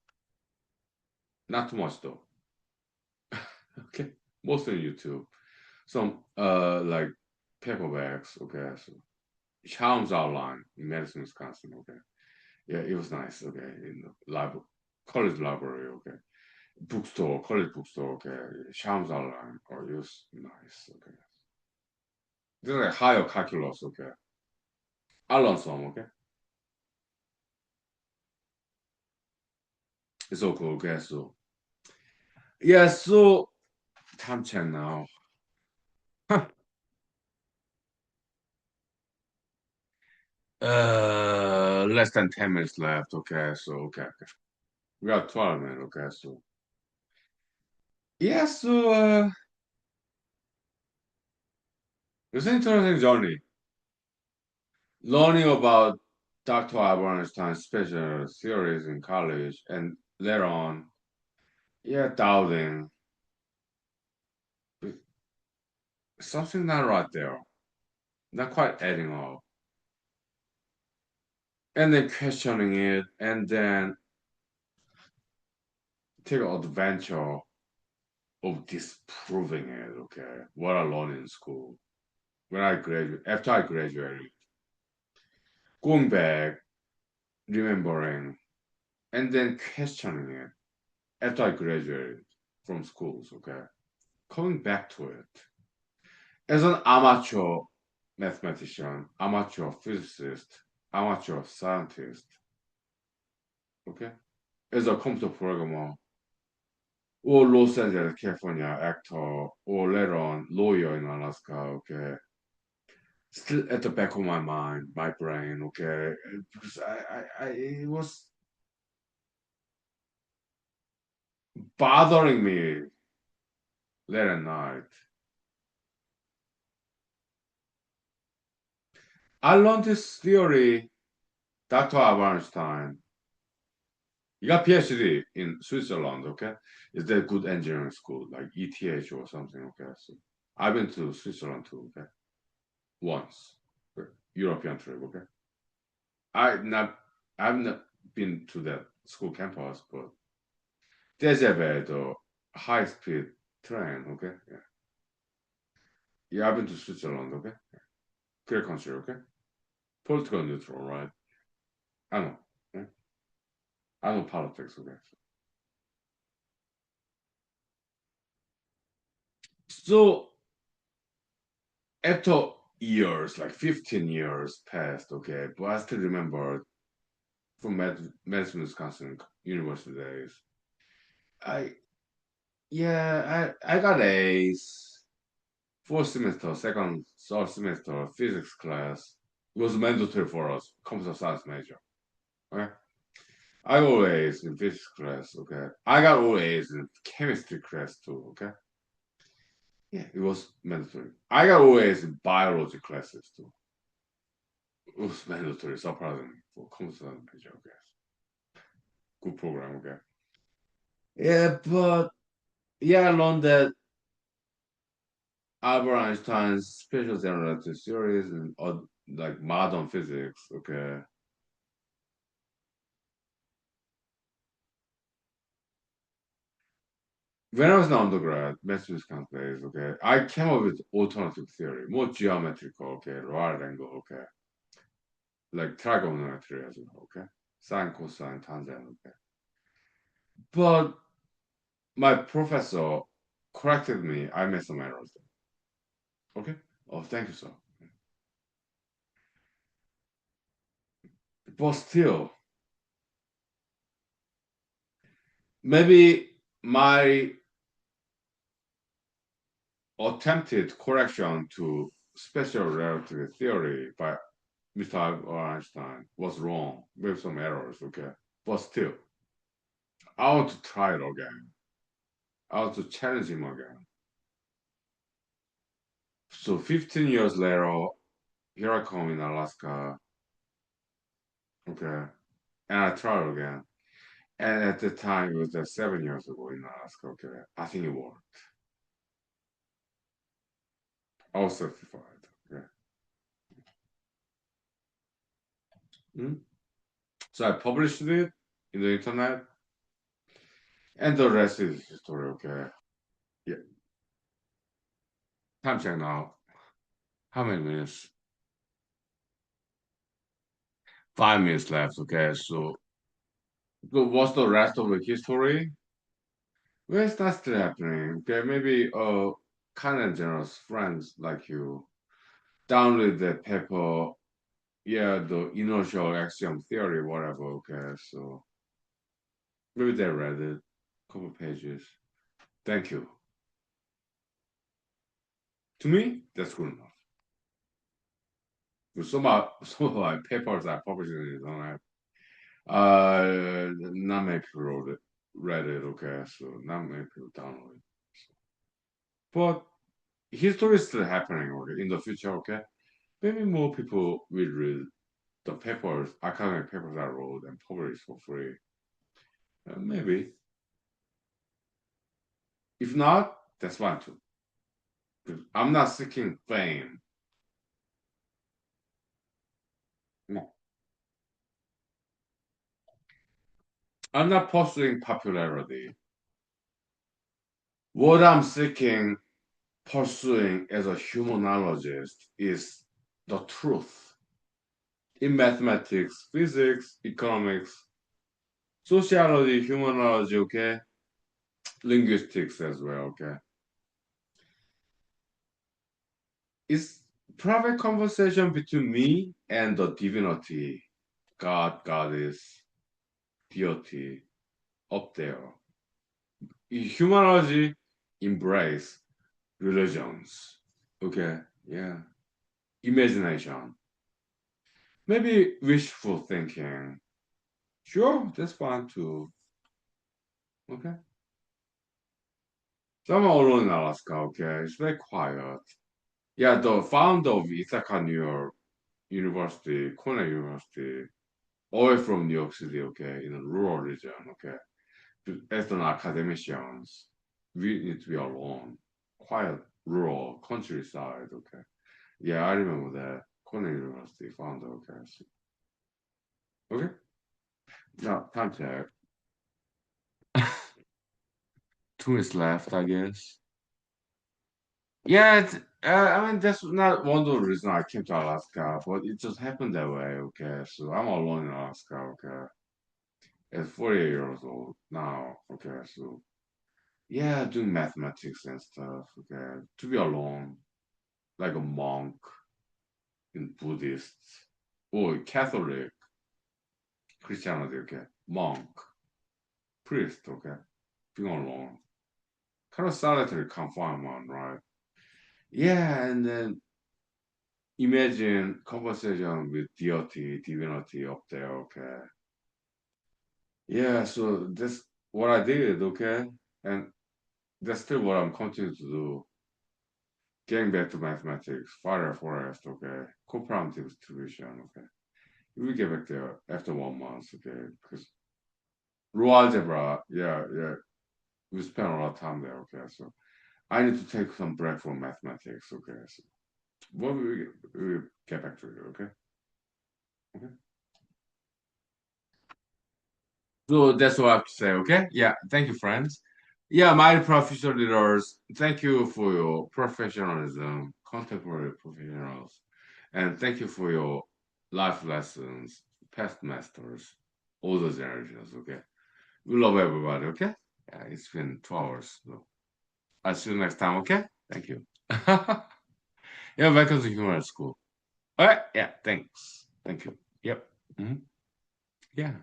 not too much though. Okay, mostly YouTube. Some like paperbacks. Okay, so Chalmers outline in Madison, Wisconsin. Okay, yeah, it was nice. Okay, in the library, college library. Okay, bookstore, college bookstore. Okay, Chalmers outline. Oh, it was nice. Okay, this is like higher calculus. Okay, I learned some. Okay. It's all cool. Okay, so yeah, so time check now. Less than 10 minutes left. Okay, so okay. We got 12 minutes. Okay, so yeah, so it's an interesting journey. Learning about Dr. Albert Einstein's special theories in college and later on, yeah, doubting something not right there, not quite adding up, and then questioning it, and then take an adventure of disproving it. Okay, what I learned in school when I graduated, after I graduated, going back, remembering, and then questioning it after I graduated from schools. Okay, coming back to it as an amateur mathematician, amateur physicist, amateur scientist. Okay, as a computer programmer or Los Angeles, California actor, or later on lawyer in Alaska. Okay, still at the back of my mind, my brain, okay, because it was bothering me late at night. I learned this theory, Dr. Einstein. He got PhD in Switzerland, okay? Is that good engineering school, like ETH or something, okay? So I've been to Switzerland too, okay? Once. European trip, okay? I not I've not been to that school campus, but TGV, the high speed train, okay? Yeah. Yeah, I've been to Switzerland, okay? clear country, okay? Political neutral, right? I know. Yeah? I know politics, okay? So after years, like 15 years passed, okay, but I still remember from Madison, Wisconsin university days. I I got A's. Fourth semester, second, third semester, physics class. It was mandatory for us, computer science major. Okay. I got A's in physics class, okay. I got all A's in chemistry class too, okay. Yeah, it was mandatory. I got all A's in biology classes too. It was mandatory, surprisingly, for computer science major, okay. Good program, okay. Yeah, but yeah, I learned that Albert Einstein's special general relativity theories and like modern physics, okay. When I was an undergrad, Massachusetts days, okay, I came up with alternative theory, more geometrical, okay, right angle, okay, like trigonometry as well, okay, sine, cosine, tangent, okay. But my professor corrected me. I made some errors there. Okay. Oh, thank you, sir. But still, maybe my attempted correction to special relativity theory by Mr. Albert Einstein was wrong with some errors, okay? But still, I want to try it again. I want to challenge him again. So 15 years later, here I come in Alaska, okay? And I try it again. And at the time, it was 7 years ago in Alaska, okay? I think it worked. I was certified, okay? Hmm? So I published it in the internet, and the rest is history, okay? Yeah. Time check now. How many minutes? 5 minutes left, okay? So what's the rest of the history? Where's that still happening? Okay, maybe kind and generous friends like you download the paper, yeah, the inertial axiom theory, whatever, okay? So maybe they read it, couple pages. Thank you. To me, that's good enough. But some of my papers I published in the internet, not many people read it, okay? So not many people download it. But history is still happening, okay, in the future, okay? Maybe more people will read the papers, academic papers I wrote and published for free. Maybe. If not, that's fine too. 'Cause I'm not seeking fame. No. I'm not pursuing popularity. What I'm seeking, pursuing as a humanologist is the truth in mathematics, physics, economics, sociology, humanology, okay? Linguistics as well, okay? It's private conversation between me and the divinity, God, goddess, deity up there. Humanology embrace religions. Okay, yeah. Imagination. Maybe wishful thinking. Sure, that's fine too. Okay. So I'm alone in Alaska, okay? It's very quiet. Yeah, the founder of Ithaca, New York University, Cornell University, away from New York City, okay, in a rural region, okay. As an academicians, we need to be alone, quiet, rural, countryside, okay. Yeah, I remember that. Cornell University founder, okay. Okay, now time check. 2 minutes left, I guess. Yeah, I mean that's not one of the reasons I came to Alaska, but it just happened that way. Okay, so I'm alone in Alaska. Okay, at 48 years old now. Okay, so yeah, doing mathematics and stuff. Okay, to be alone, like a monk in Buddhist or Catholic Christianity. Okay, monk, priest. Okay, being alone, kind of solitary confinement, right? Yeah, and then imagine conversation with deity, divinity up there, okay? Yeah, so that's what I did, okay? And that's still what I'm continuing to do. Getting back to mathematics, fire forest, okay? Co-primitive distribution, okay? We will get back there after 1 month, okay? Because raw algebra, yeah, we spent a lot of time there, okay? So I need to take some break from mathematics, okay? So what we get back to you, okay? Okay. So that's what I have to say, okay? Yeah, thank you, friends. Yeah, my professional leaders, thank you for your professionalism, contemporary professionals, and thank you for your life lessons, past masters, all the generations, okay? We love everybody, okay? Yeah, it's been 2 hours. So I'll see you next time, okay? Thank you. Yeah, welcome to Human School. All right, yeah, thanks. Thank you. Yep. Mhm. Yeah.